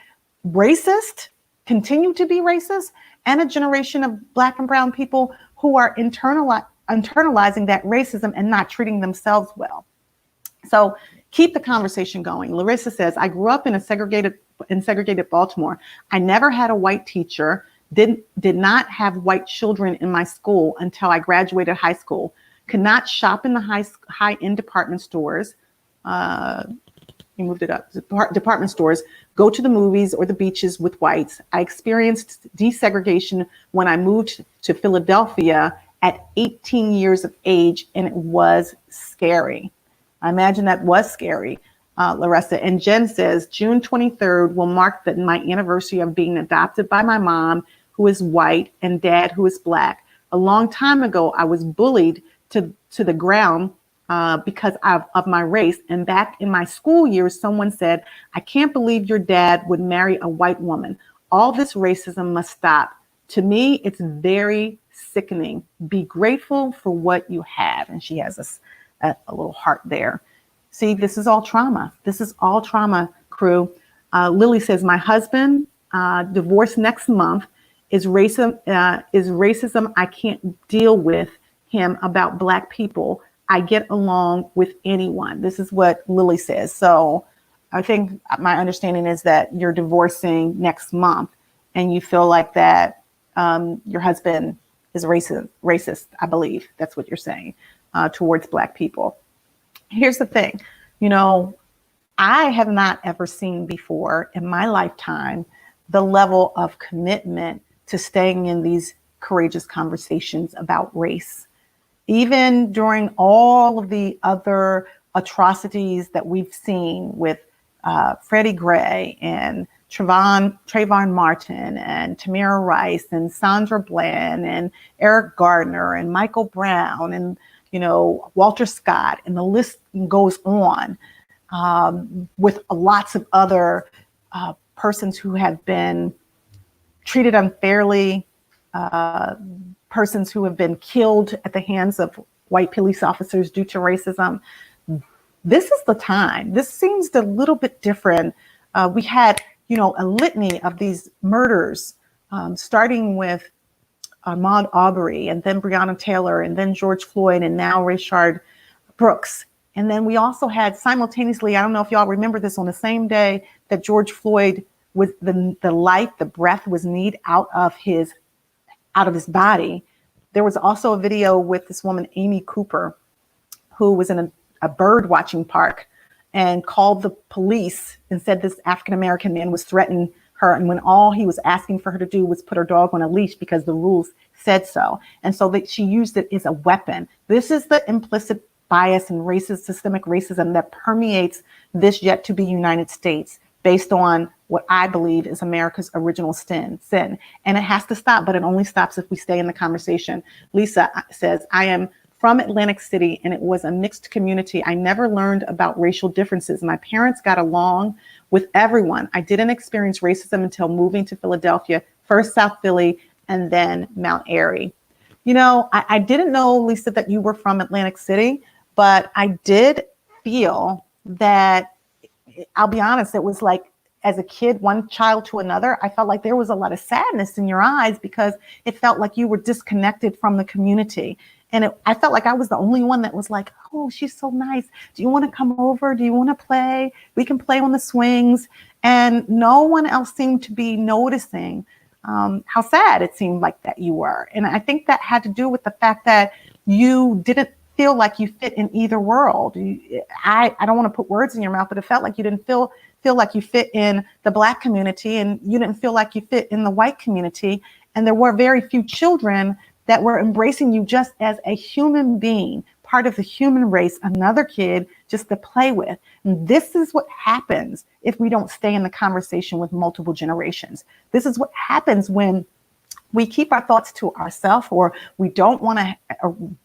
[SPEAKER 6] racist, continue to be racist, and a generation of Black and brown people who are internalizing that racism and not treating themselves well. So keep the conversation going. Larissa says, I grew up in segregated Baltimore. I never had a white teacher, did not have white children in my school until I graduated high school. Could not shop in the high-end department stores. You moved it up. Department stores, go to the movies or the beaches with whites. I experienced desegregation when I moved to Philadelphia at 18 years of age, and it was scary. I imagine that was scary, Larissa. And Jen says, June 23rd will mark my anniversary of being adopted by my mom, who is white, and dad, who is Black. A long time ago, I was bullied to the ground because of my race. And back in my school years, someone said, I can't believe your dad would marry a white woman. All this racism must stop. To me, it's very sickening. Be grateful for what you have. And she has a little heart there. See, this is all trauma. This is all trauma, crew. Lily says, my husband, divorced next month, is racism. I can't deal with him about Black people. I get along with anyone. This is what Lily says. So I think my understanding is that you're divorcing next month and you feel like that your husband is racist, I believe. That's what you're saying, towards Black people. Here's the thing. I have not ever seen before in my lifetime the level of commitment to staying in these courageous conversations about race. Even during all of the other atrocities that we've seen with Freddie Gray and Trayvon Martin and Tamir Rice and Sandra Bland and Eric Gardner and Michael Brown and Walter Scott, and the list goes on. with lots of other persons who have been treated unfairly, persons who have been killed at the hands of white police officers due to racism. This is the time. This seems a little bit different. We had, a litany of these murders, starting with Ahmaud Arbery, and then Breonna Taylor, and then George Floyd, and now Rayshard Brooks. And then we also had simultaneously, I don't know if y'all remember this, on the same day that George Floyd, with the breath was kneed out of his body, there was also a video with this woman, Amy Cooper, who was in a bird watching park and called the police and said this African-American man was threatening her. And when all he was asking for her to do was put her dog on a leash because the rules said so. And so that she used it as a weapon. This is the implicit bias and systemic racism that permeates this yet to be United States, based on what I believe is America's original sin. And it has to stop, but it only stops if we stay in the conversation. Lisa says, I am from Atlantic City, and it was a mixed community. I never learned about racial differences. My parents got along with everyone. I didn't experience racism until moving to Philadelphia, first South Philly, and then Mount Airy. I didn't know, Lisa, that you were from Atlantic City, but I did feel that, I'll be honest, it was like, as a kid, one child to another, I felt like there was a lot of sadness in your eyes because it felt like you were disconnected from the community. And I felt like I was the only one that was like, oh, she's so nice. Do you want to come over? Do you want to play? We can play on the swings. And no one else seemed to be noticing how sad it seemed like that you were. And I think that had to do with the fact that you didn't feel like you fit in either world. I don't want to put words in your mouth, but it felt like you didn't feel like you fit in the Black community, and you didn't feel like you fit in the white community. And there were very few children that were embracing you just as a human being, part of the human race, another kid just to play with. And this is what happens if we don't stay in the conversation with multiple generations. This is what happens when we keep our thoughts to ourselves, or we don't want to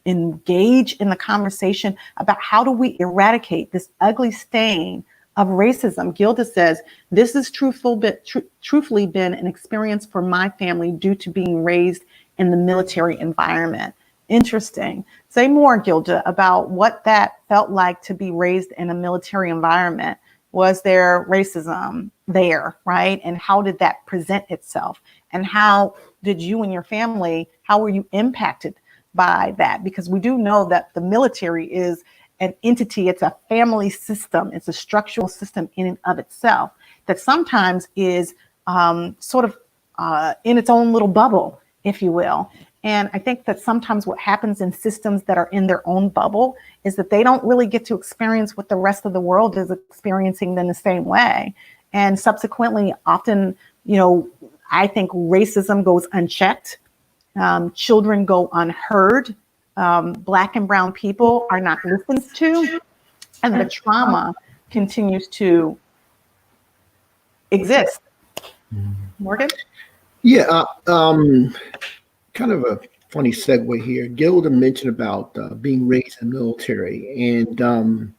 [SPEAKER 6] engage in the conversation about how do we eradicate this ugly stain of racism. Gilda says, this has truthfully been an experience for my family due to being raised in the military environment. Interesting. Say more, Gilda, about what that felt like to be raised in a military environment. Was there racism there, right? And how did that present itself? And how did you and your family, how were you impacted by that? Because we do know that the military is an entity, it's a family system, it's a structural system in and of itself that sometimes is sort of in its own little bubble, if you will. And I think that sometimes what happens in systems that are in their own bubble is that they don't really get to experience what the rest of the world is experiencing in the same way. And subsequently, often, I think racism goes unchecked. Children go unheard. Black and brown people are not listened to. And the trauma continues to exist. Morgan?
[SPEAKER 7] Yeah, kind of a funny segue here. Gilda mentioned about being raised in the military, and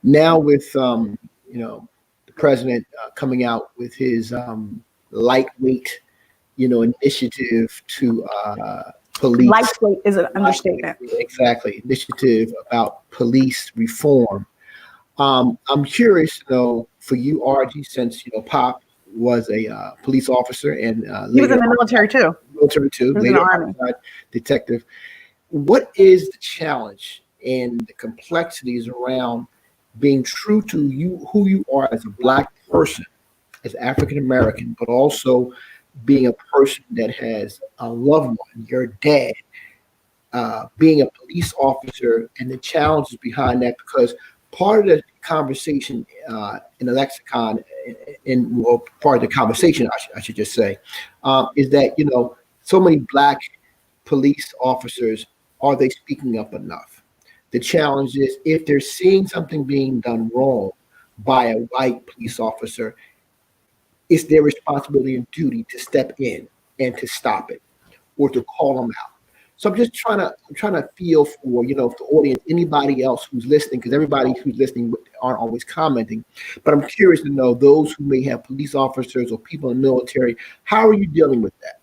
[SPEAKER 7] now with the president coming out with his lightweight, initiative to police.
[SPEAKER 6] Lightweight is an understatement.
[SPEAKER 7] Exactly, initiative about police reform. I'm curious to know, for you, RG, since Pop was a police officer and
[SPEAKER 6] he was in the military too.
[SPEAKER 7] Later Army detective. What is the challenge and the complexities around being true to you, who you are as a Black person, as African American, but also being a person that has a loved one, your dad, being a police officer, and the challenges behind that? Because part of the conversation in the lexicon, part of the conversation, I should just say, is that, so many Black police officers, are they speaking up enough? The challenge is, if they're seeing something being done wrong by a white police officer, it's their responsibility and duty to step in and to stop it or to call them out. So I'm trying to feel for, you know, the audience, anybody else who's listening, because everybody who's listening aren't always commenting. But I'm curious to know, those who may have police officers or people in the military, how are you dealing with that?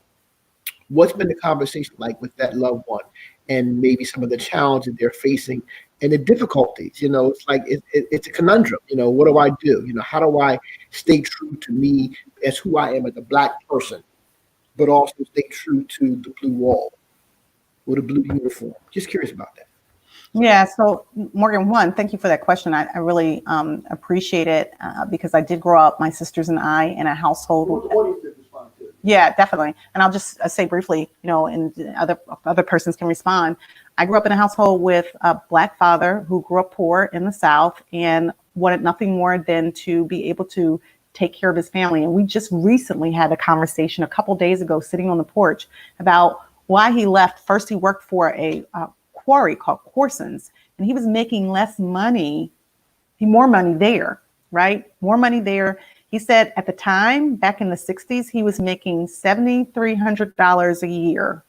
[SPEAKER 7] What's been the conversation like with that loved one, and maybe some of the challenges they're facing and the difficulties? You know, it's like it's a conundrum. You know, what do I do? You know, how do I stay true to me as who I am as a Black person, but also stay true to the blue wall or the blue uniform? Just curious about that.
[SPEAKER 6] Yeah, so Morgan, one, thank you for that question. I really appreciate it because I did grow up, my sisters and I, in a household. Yeah, definitely. And I'll just say briefly, you know, and other persons can respond. I grew up in a household with a Black father who grew up poor in the South and wanted nothing more than to be able to take care of his family. And we just recently had a conversation a couple days ago, sitting on the porch, about why he left. First, he worked for a quarry called Corson's, and he was making less money, more money there, right? More money there. He said at the time, back in the 60s, he was making $7,300 a year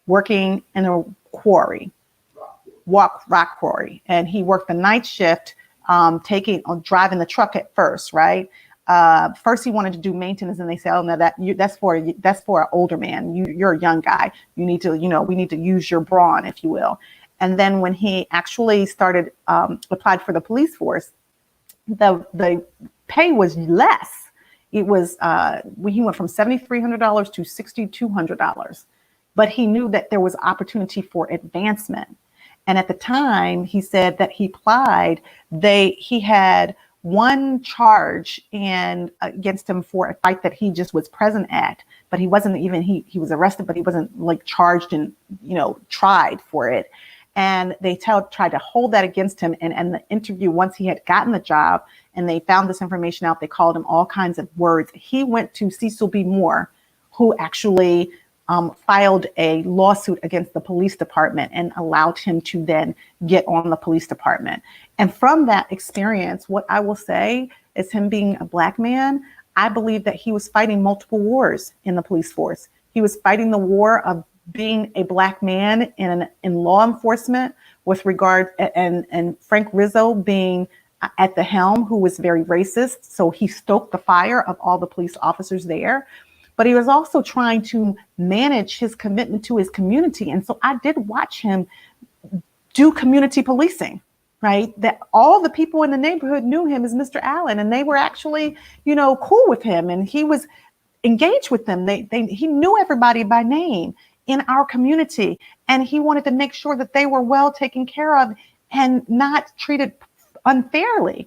[SPEAKER 6] working in a quarry, rock quarry. And he worked the night shift, driving the truck at first, right? First, he wanted to do maintenance, and they said, "Oh no, that's for an older man. You're a young guy. You need to, we need to use your brawn, if you will." And then when he actually applied for the police force, the pay was less. It was he went from $7,300 to $6,200, but he knew that there was opportunity for advancement. And at the time, he said that he applied. He had one charge against him for a fight that he just was present at, but he wasn't even, he was arrested, but he wasn't like charged and, tried for it. And they tried to hold that against him. And the interview, once he had gotten the job and they found this information out, they called him all kinds of words. He went to Cecil B. Moore, who actually filed a lawsuit against the police department and allowed him to then get on the police department. And from that experience, what I will say is, him being a Black man, I believe that he was fighting multiple wars in the police force. He was fighting the war of being a Black man in law enforcement, with regard, and Frank Rizzo being at the helm, who was very racist. So he stoked the fire of all the police officers there. But he was also trying to manage his commitment to his community. And so I did watch him do community policing, right? That all the people in the neighborhood knew him as Mr. Allen, and they were actually, cool with him, and he was engaged with them. He knew everybody by name in our community, and he wanted to make sure that they were well taken care of and not treated unfairly.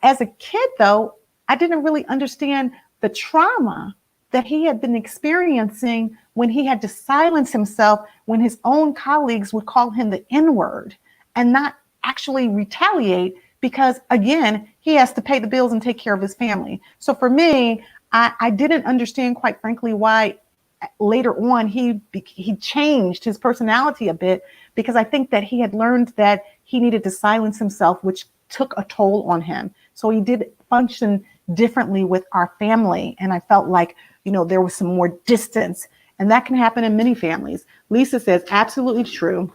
[SPEAKER 6] As a kid, though, I didn't really understand the trauma that he had been experiencing when he had to silence himself when his own colleagues would call him the N-word and not actually retaliate, because, again, he has to pay the bills and take care of his family. So for me, I didn't understand, quite frankly, why later on he changed his personality a bit, because I think that he had learned that he needed to silence himself, which took a toll on him. So he did function differently with our family. And I felt like, there was some more distance, and that can happen in many families. Lisa says, absolutely true.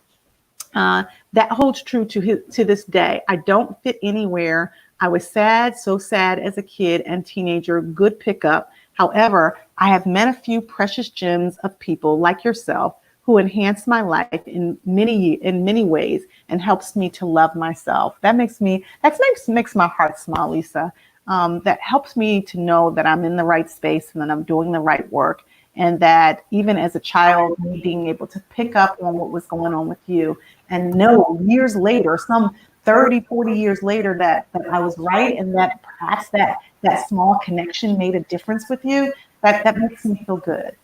[SPEAKER 6] That holds true to this day. I don't fit anywhere. I was sad, so sad as a kid and teenager. Good pickup. However, I have met a few precious gems of people like yourself who enhance my life in many ways and helps me to love myself. That makes my heart smile, Lisa. That helps me to know that I'm in the right space and that I'm doing the right work. And that even as a child, me being able to pick up on what was going on with you and know years later, some 30, 40 years later, that I was right, and that perhaps that small connection made a difference with you, that makes me feel good.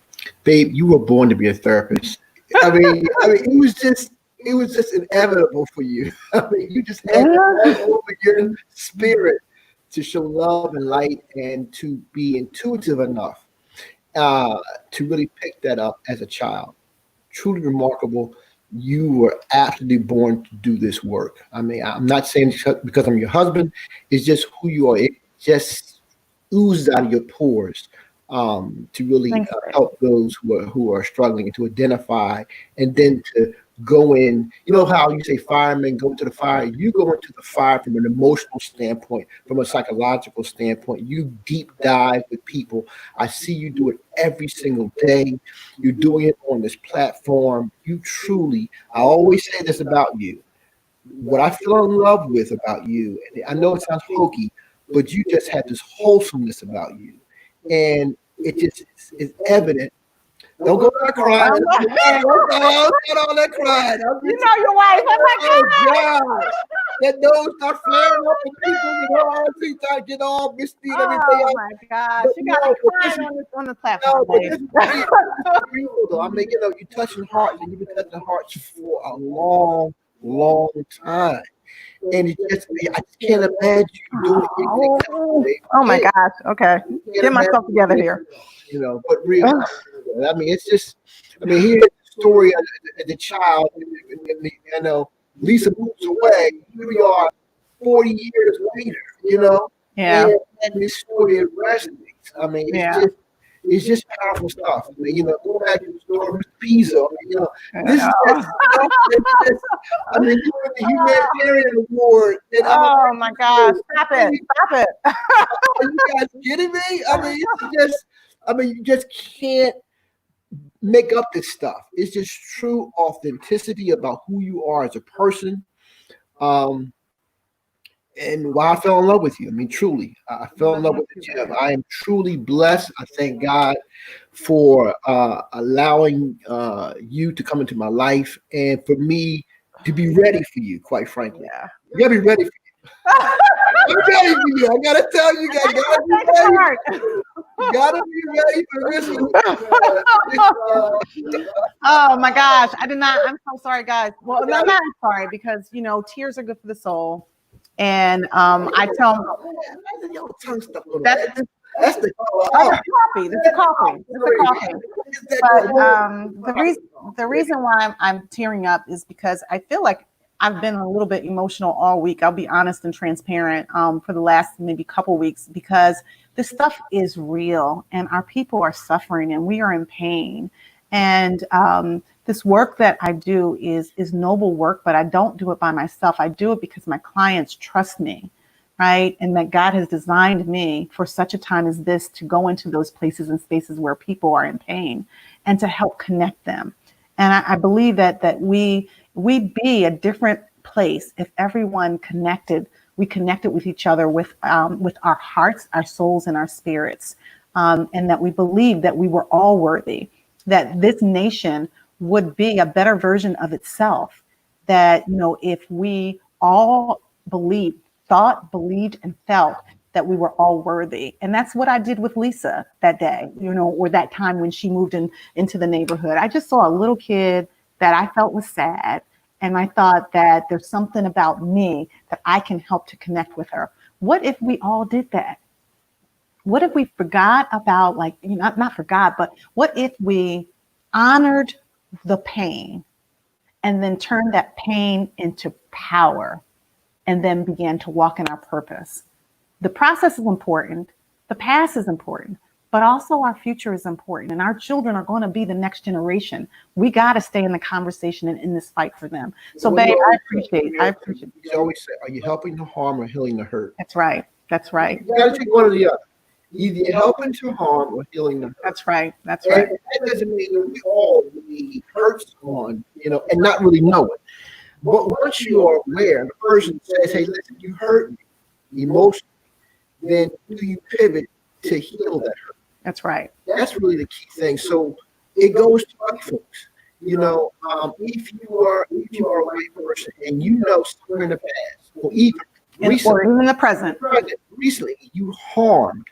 [SPEAKER 7] Babe, you were born to be a therapist. I mean, it was just inevitable for you. I mean, you just had all over your spirit to show love and light and to be intuitive enough to really pick that up as a child. Truly remarkable. You were absolutely born to do this work. I mean, I'm not saying because I'm your husband. It's just who you are. It just oozes out of your pores to really
[SPEAKER 6] Thanks.
[SPEAKER 7] help those who are struggling, and to identify, and then to go in. You know how you say firemen go into the fire? You go into the fire from an emotional standpoint, from a psychological standpoint. You deep dive with people. I see you do it every single day. You're doing it on this platform. You truly, I always say this about you. What I fell in love with about you, and I know it sounds hokey, but you just had this wholesomeness about you. And it just is evident. Don't go back crying. Don't get all that crying.
[SPEAKER 6] You know your wife. Oh my God.
[SPEAKER 7] That nose start flaring up and people get all misty and everything
[SPEAKER 6] Oh
[SPEAKER 7] else.
[SPEAKER 6] my gosh. You got to cry on the platform.
[SPEAKER 7] No, but
[SPEAKER 6] babe.
[SPEAKER 7] this is real though. I mean, you're touching hearts, and you've been touching hearts for a long, long time. And it just, I just can't imagine you doing anything else.
[SPEAKER 6] Oh my gosh. Okay. Get myself together here.
[SPEAKER 7] You know, but real. I mean, it's just, here's the story of the child, and Lisa moves away. Here we are 40 years later,
[SPEAKER 6] Yeah.
[SPEAKER 7] and this story resonates. I mean, it's just powerful stuff. Go back to the story of Mr. Pizzo. This is just, you won the humanitarian award.
[SPEAKER 6] Oh my gosh. Stop it.
[SPEAKER 7] Are you guys kidding me? It's just, you just can't make up this stuff. It's just true authenticity about who you are as a person. And why I fell in love with you. Truly, I fell in love with the gym. I am truly blessed. I thank God for allowing you to come into my life, and for me to be ready for you, quite frankly.
[SPEAKER 6] Yeah.
[SPEAKER 7] You gotta be ready for you. I'm ready for you. I gotta tell you guys, you gotta be ready for this.
[SPEAKER 6] Oh my gosh. I'm so sorry, guys. Well, I'm not sorry, because tears are good for the soul. And I tell them that's the coffee. It's the coffee. But the reason why I'm tearing up is because I feel like I've been a little bit emotional all week. I'll be honest and transparent for the last maybe couple weeks, because this stuff is real and our people are suffering and we are in pain. And this work that I do is noble work, but I don't do it by myself. I do it because my clients trust me, right? And that God has designed me for such a time as this to go into those places and spaces where people are in pain and to help connect them. And I believe that we'd be a different place if everyone we connected with each other with our hearts, our souls, and our spirits, and that we believed that we were all worthy, that this nation would be a better version of itself, that, if we all thought, believed, and felt that we were all worthy. And that's what I did with Lisa that day, or that time when she moved into the neighborhood. I just saw a little kid that I felt was sad. And I thought that there's something about me that I can help to connect with her. What if we all did that? What if we forgot about, not forgot, but what if we honored the pain and then turned that pain into power and then began to walk in our purpose? The process is important. The past is important, but also our future is important. And our children are going to be the next generation. We got to stay in the conversation and in this fight for them. So, babe, I appreciate it.
[SPEAKER 7] You always say, are you helping to harm or healing the hurt?
[SPEAKER 6] That's right.
[SPEAKER 7] You got to take one or the other. Either you're helping to harm or healing the hurt.
[SPEAKER 6] That's right.
[SPEAKER 7] And that doesn't mean that we all need hurts on, and not really know it. But once you are aware, and the person says, hey, listen, you hurt me emotionally, then do you pivot to heal that hurt?
[SPEAKER 6] That's right.
[SPEAKER 7] That's really the key thing. So it goes to other folks. If you are a white person and somewhere in the past, or even recently,
[SPEAKER 6] in the present,
[SPEAKER 7] recently you harmed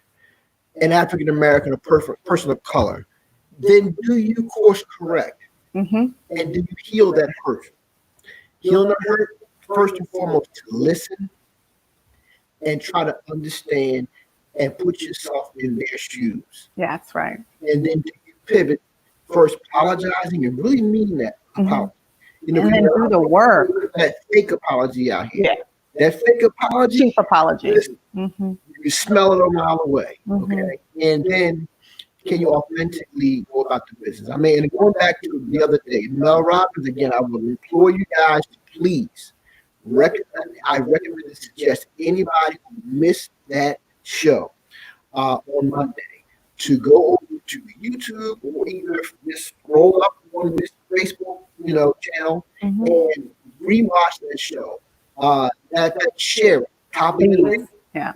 [SPEAKER 7] an African American or person of color, then do you course correct?
[SPEAKER 6] Mm-hmm.
[SPEAKER 7] And do you heal that hurt? Healing the hurt, first and foremost, to listen and try to understand and put yourself in their shoes.
[SPEAKER 6] Yeah, that's right.
[SPEAKER 7] And then do you pivot, first apologizing and really mean that apology.
[SPEAKER 6] And then do the work.
[SPEAKER 7] That fake apology out here.
[SPEAKER 6] Yeah.
[SPEAKER 7] That fake apology.
[SPEAKER 6] Cheap apology.
[SPEAKER 7] Listen, you smell it a mile away. Okay. And then can you authentically go about the business? I mean, and going back to the other day, Mel Robbins, again, I would implore you guys to please recommend and suggest anybody who missed that show on Monday to go over to YouTube or either just scroll up on this Facebook, channel and rewatch that show. Share it, copy it,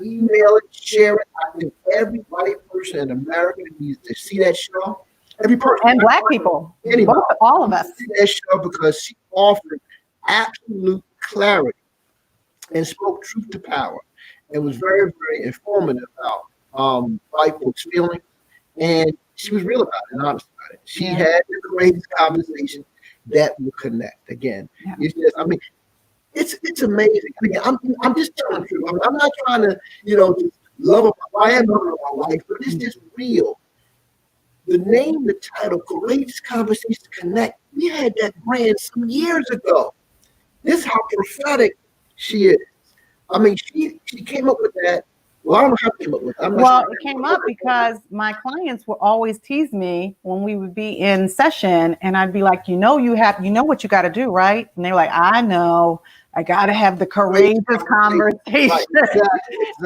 [SPEAKER 7] email it, share it. I think every white person in America needs to see that show. Every person,
[SPEAKER 6] and Black people,
[SPEAKER 7] anybody,
[SPEAKER 6] all of us,
[SPEAKER 7] see that show because she offered absolute clarity and spoke truth to power, and was very, very informative about white folks' feelings, and she was real about it and honest about it. She had the courageous conversation that will connect. Again, it's just, I mean, it's amazing. I mean, I'm just telling the truth. I'm not trying to, just love about. I am loving my life, but it's just real. The name, the title, Courageous Conversations Connect. We had that brand some years ago. This is how prophetic she is. I mean, she came up with that. Well, I don't know how she came up with it.
[SPEAKER 6] Well, it came up because my clients would always tease me when we would be in session, and I'd be like, you know what you got to do, right? And they're like, I know. I got to have the courageous conversation.
[SPEAKER 7] Right, exactly.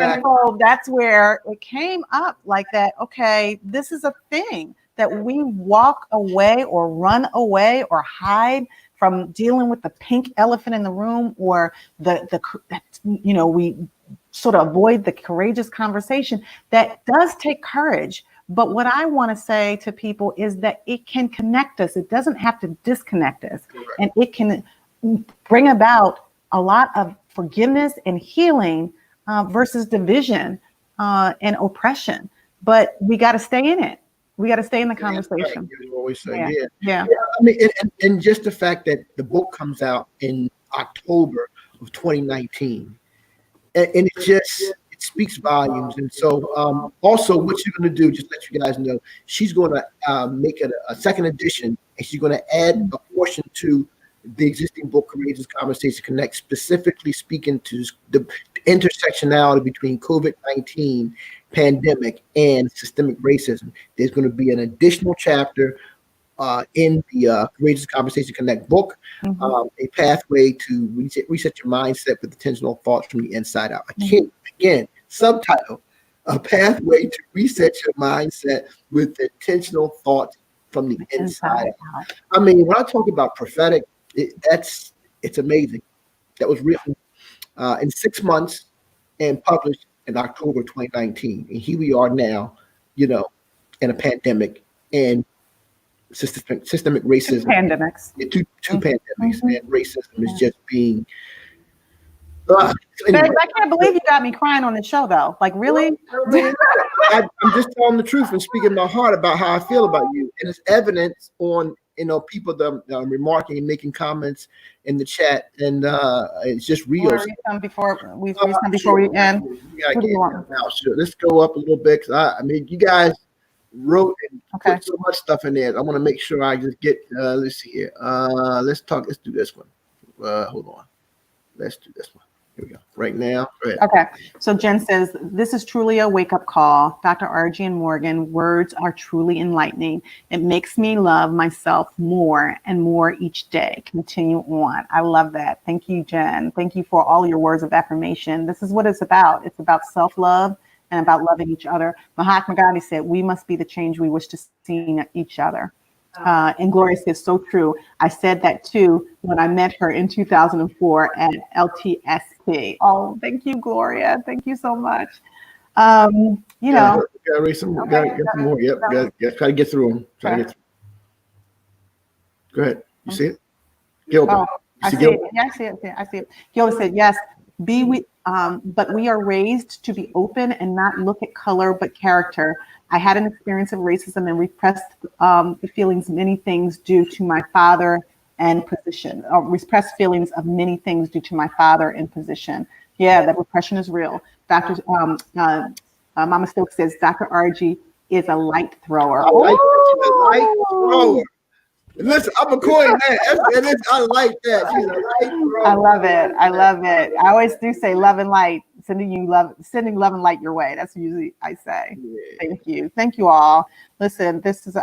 [SPEAKER 6] And so that's where it came up like that. Okay, this is a thing that we walk away or run away or hide from dealing with the pink elephant in the room, or we sort of avoid the courageous conversation. That does take courage. But what I want to say to people is that it can connect us. It doesn't have to disconnect us. Correct. And it can bring about a lot of forgiveness and healing versus division and oppression. But we got to stay in it. We got to stay in the conversation.
[SPEAKER 7] You always say,
[SPEAKER 6] yeah.
[SPEAKER 7] I mean, and just the fact that the book comes out in October of 2019, and it speaks volumes. And so, also, what she's going to do, just let you guys know, she's going to make it a second edition, and she's going to add a portion to the existing book, Courageous Conversation Connect, specifically speaking to the intersectionality between COVID-19 pandemic and systemic racism. There's going to be an additional chapter in the Courageous Conversation Connect book, a pathway to reset your mindset with intentional thoughts from the inside out. I can't, again, subtitle, a pathway to reset your mindset with intentional thoughts from the inside out. I mean, when I talk about prophetic, it's amazing. That was written in 6 months and published in October 2019. And here we are now, in a pandemic and systemic racism.
[SPEAKER 6] Pandemics.
[SPEAKER 7] Two pandemics, and racism is just being.
[SPEAKER 6] Anyway. I can't believe you got me crying on the show, though. Like, really?
[SPEAKER 7] I'm just telling the truth and speaking my heart about how I feel about you. And it's evidence on, people that are remarking and making comments in the chat. And it's just real.
[SPEAKER 6] Before we end.
[SPEAKER 7] Sure. Let's go up a little bit. Because you guys wrote and put so much stuff in there. I want to make sure I just get, let's see here. Let's do this one. Hold on. Let's do this one. Here we go. Right now. Go ahead.
[SPEAKER 6] Okay. So Jen says, this is truly a wake-up call. Dr. R.G. and Morgan, words are truly enlightening. It makes me love myself more and more each day. Continue on. I love that. Thank you, Jen. Thank you for all your words of affirmation. This is what it's about. It's about self-love and about loving each other. Mahatma Gandhi said, we must be the change we wish to see in each other. And Gloria says, so true. I said that too when I met her in 2004 at LTSP. Oh, thank you, Gloria. Thank you so much.
[SPEAKER 7] Gotta read some, gotta get some more. Yep, gotta try to get through them. Go ahead. You see it? Gilbert.
[SPEAKER 6] I see it. Yeah, I see it. Gilbert said, yes, but we are raised to be open and not look at color, but character. I had an experience of racism and repressed the feelings, many things due to my father and position, or repressed feelings of many things due to my father and position. Yeah, that repression is real. Mama Stokes says, Dr. RG is a light thrower.
[SPEAKER 7] I like that. Light thrower. Listen, I'm a coin that. I like that. She's a light thrower.
[SPEAKER 6] I love it. I always do say love and light. sending love and light your way. That's usually I say. Yeah. Thank you all. Listen, this is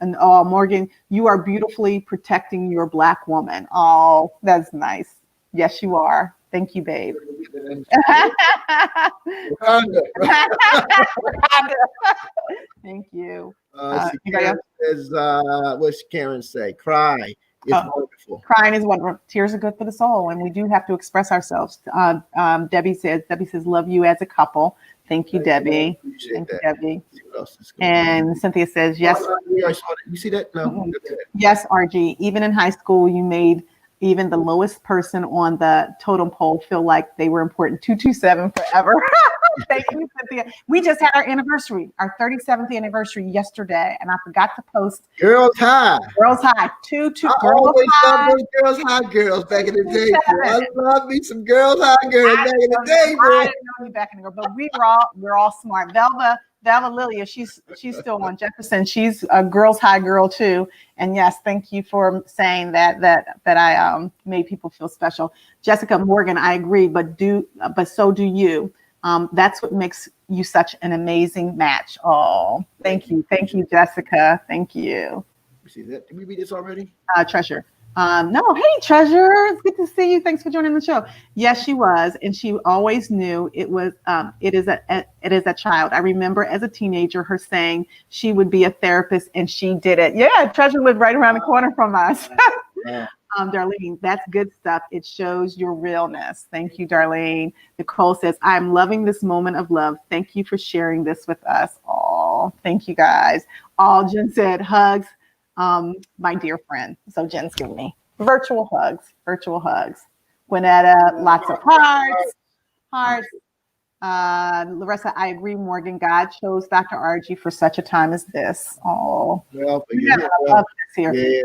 [SPEAKER 6] Morgan, you are beautifully protecting your Black woman. Oh, that's nice. Yes, you are. Thank you, babe. Thank you.
[SPEAKER 7] Karen says, what's Karen say? Cry. It's wonderful.
[SPEAKER 6] Crying is wonderful. Tears are good for the soul, and we do have to express ourselves. Debbie says, love you as a couple. Thank you, Debbie. Thank you, Debbie. And Cynthia says, yes.
[SPEAKER 7] You see that? No.
[SPEAKER 6] Yes, RG. Even in high school, you made even the lowest person on the totem pole feel like they were important. 227 forever. Thank you, Cynthia. We just had our anniversary, our 37th anniversary yesterday, and I forgot to post.
[SPEAKER 7] Girls High.
[SPEAKER 6] Girls High. Girls
[SPEAKER 7] High. Those Girls High girls back in the day. I love me some Girls High girls back in the day, bro.
[SPEAKER 6] I didn't know you back in the day, but we're all smart. Velva Lilia, she's still on Jefferson. She's a Girls High girl too. And yes, thank you for saying that I made people feel special. Jessica Morgan, I agree, but so do you. That's what makes you such an amazing match. Oh, thank you, Jessica. Thank you.
[SPEAKER 7] You see that? Did we read this already?
[SPEAKER 6] Treasure. No, hey, Treasure. It's good to see you. Thanks for joining the show. Yes, she was, and she always knew it was. It is a child. I remember as a teenager her saying she would be a therapist, and she did it. Yeah, Treasure lived right around the corner from us.
[SPEAKER 7] Yeah.
[SPEAKER 6] Darlene, that's good stuff. It shows your realness. Thank you, Darlene. Nicole says, I'm loving this moment of love. Thank you for sharing this with us. Oh, thank you guys. Jen said, hugs, my dear friend. So Jen's giving me virtual hugs. Gwinnetta, lots of hearts. Larissa, I agree, Morgan. God chose Dr. RG for such a time as this. Oh,
[SPEAKER 7] well,
[SPEAKER 6] I love this here. Yeah.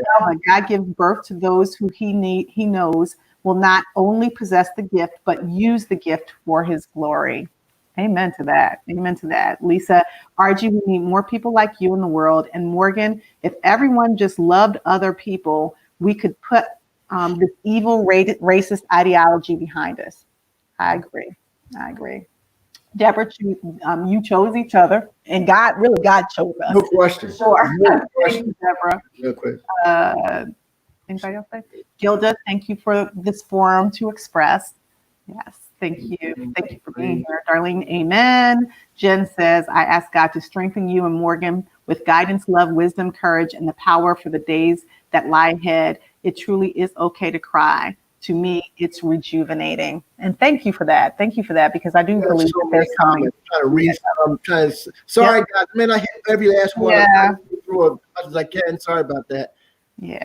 [SPEAKER 6] God gives birth to those who He knows will not only possess the gift, but use the gift for His glory. Amen to that. Lisa, RG, we need more people like you in the world. And Morgan, if everyone just loved other people, we could put this evil racist ideology behind us. I agree. Deborah, you chose each other, and God chose us.
[SPEAKER 7] No question.
[SPEAKER 6] Sure.
[SPEAKER 7] No question.
[SPEAKER 6] Thank you, Deborah.
[SPEAKER 7] No question.
[SPEAKER 6] Anybody else? Gilda, thank you for this forum to express. Yes, thank you. Thank you for being here. Darlene, amen. Jen says, I ask God to strengthen you and Morgan with guidance, love, wisdom, courage, and the power for the days that lie ahead. It truly is okay to cry. To me, it's rejuvenating. And thank you for that. Because I do believe that there's coming.
[SPEAKER 7] Sorry, guys. Man, I hit every last one.
[SPEAKER 6] Yeah.
[SPEAKER 7] Through as much as I can. Sorry about that.
[SPEAKER 6] Yeah.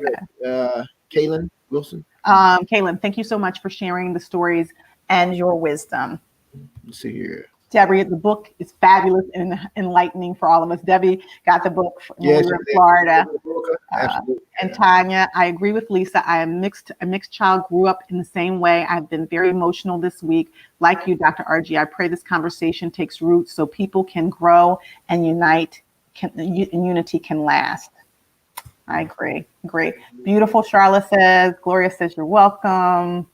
[SPEAKER 7] Kaylin Wilson.
[SPEAKER 6] Kaylin, thank you so much for sharing the stories and your wisdom.
[SPEAKER 7] Let's see here.
[SPEAKER 6] Debbie, the book is fabulous and enlightening for all of us. Debbie got the book when we were in Florida. And Tanya, I agree with Lisa. I am a mixed child, grew up in the same way. I've been very emotional this week. Like you, Dr. RG, I pray this conversation takes root so people can grow and unite, unity can last. I agree. Great. Beautiful, Charlotte says. Gloria says, you're welcome.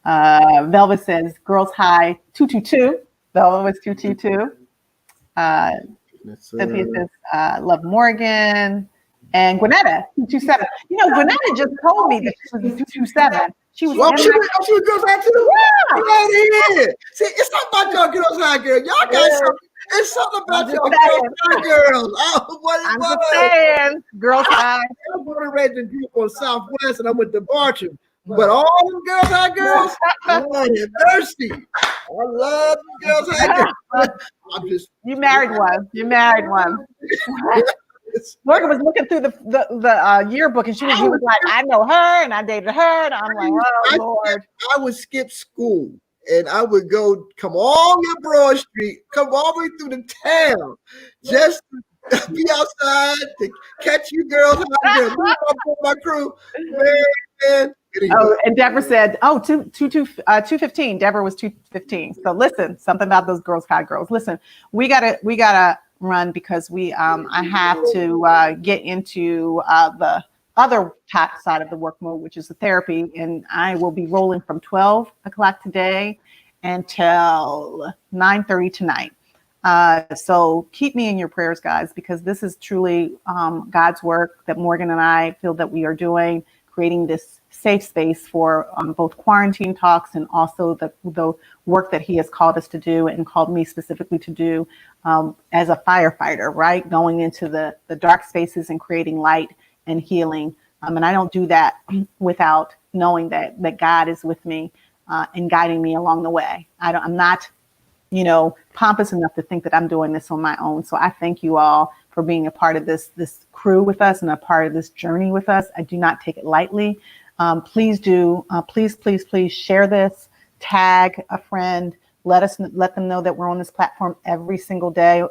[SPEAKER 6] Velvet says, Girls High 222. Velvet was 222. Cynthia says, love Morgan. And Gwinnetta, 227. Gwinnetta just told me that she was 227. She was
[SPEAKER 7] Girls High too? Yeah. See, it's something about y'all Girls High girls. Y'all got something. It's something about y'all Girls High girls.
[SPEAKER 6] I'm just saying, Girls High.
[SPEAKER 7] I'm born and raised in Dearborn, Southwest, and I went to Bartram. But all them Girls High girls, Lord have mercy. I love them Girls High girls.
[SPEAKER 6] You married one. Morgan was looking through the yearbook, and she was like, I know her, and I dated her, and I'm like, oh, Lord.
[SPEAKER 7] I would skip school, and I would come all up Broad Street, come all the way through the town, just to be outside to catch you Girls High girls. My crew, man.
[SPEAKER 6] Oh, and Deborah said, 215. Deborah was 215. So listen, something about those Girls High girls. Listen, we gotta run because I have to get into the other side of the work mode, which is the therapy, and I will be rolling from 12 o'clock today. until 9:30 tonight. So keep me in your prayers, guys, because this is truly God's work that Morgan and I feel that we are doing, creating this safe space for both quarantine talks and also the work that he has called us to do and called me specifically to do as a firefighter, right? Going into the dark spaces and creating light and healing. And I don't do that without knowing that God is with me and guiding me along the way. I'm not, pompous enough to think that I'm doing this on my own. So I thank you all for being a part of this crew with us and a part of this journey with us. I do not take it lightly. Please share this, tag a friend, let them know that we're on this platform every single day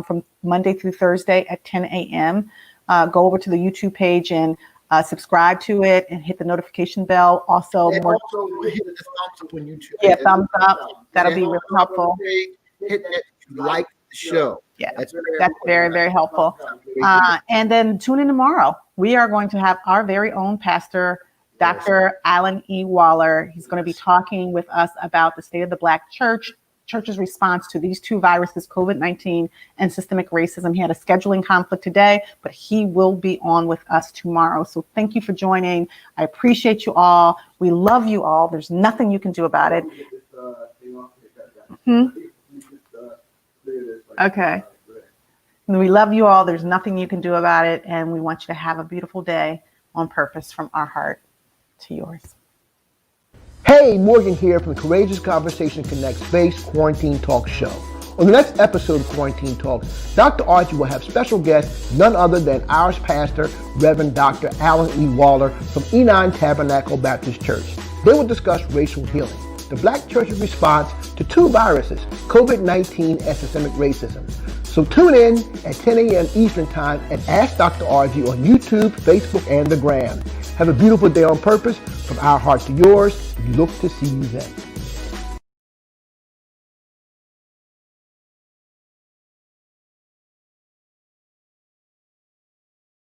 [SPEAKER 6] from Monday through Thursday at 10 a.m. Go over to the YouTube page and subscribe to it and hit the notification bell. Also,
[SPEAKER 7] hit the thumbs up on YouTube.
[SPEAKER 6] Yeah, thumbs up. That'll be really helpful.
[SPEAKER 7] Hit that if you like the show.
[SPEAKER 6] Yeah, that's very, very helpful. And then tune in tomorrow. We are going to have our very own pastor, Dr. Alan E. Waller. He's going to be talking with us about the state of the Black church's response to these two viruses, COVID-19 and systemic racism. He had a scheduling conflict today, but he will be on with us tomorrow. So thank you for joining. I appreciate you all. We love you all. There's nothing you can do about it. Okay. We love you all. There's nothing you can do about it. And we want you to have a beautiful day on purpose from our heart to yours.
[SPEAKER 7] Hey, Morgan here from the Courageous Conversation Connect Space Quarantine Talk Show. On the next episode of Quarantine Talks, Dr. Archie will have special guest, none other than Irish pastor, Reverend Dr. Alan E. Waller from E9 Tabernacle Baptist Church. They will discuss racial healing, the Black church's response to two viruses, COVID-19 and systemic racism. So tune in at 10 a.m. Eastern Time and ask Dr. Archie on YouTube, Facebook, and the Gram. Have a beautiful day on purpose. From our heart to yours, we look to see you then.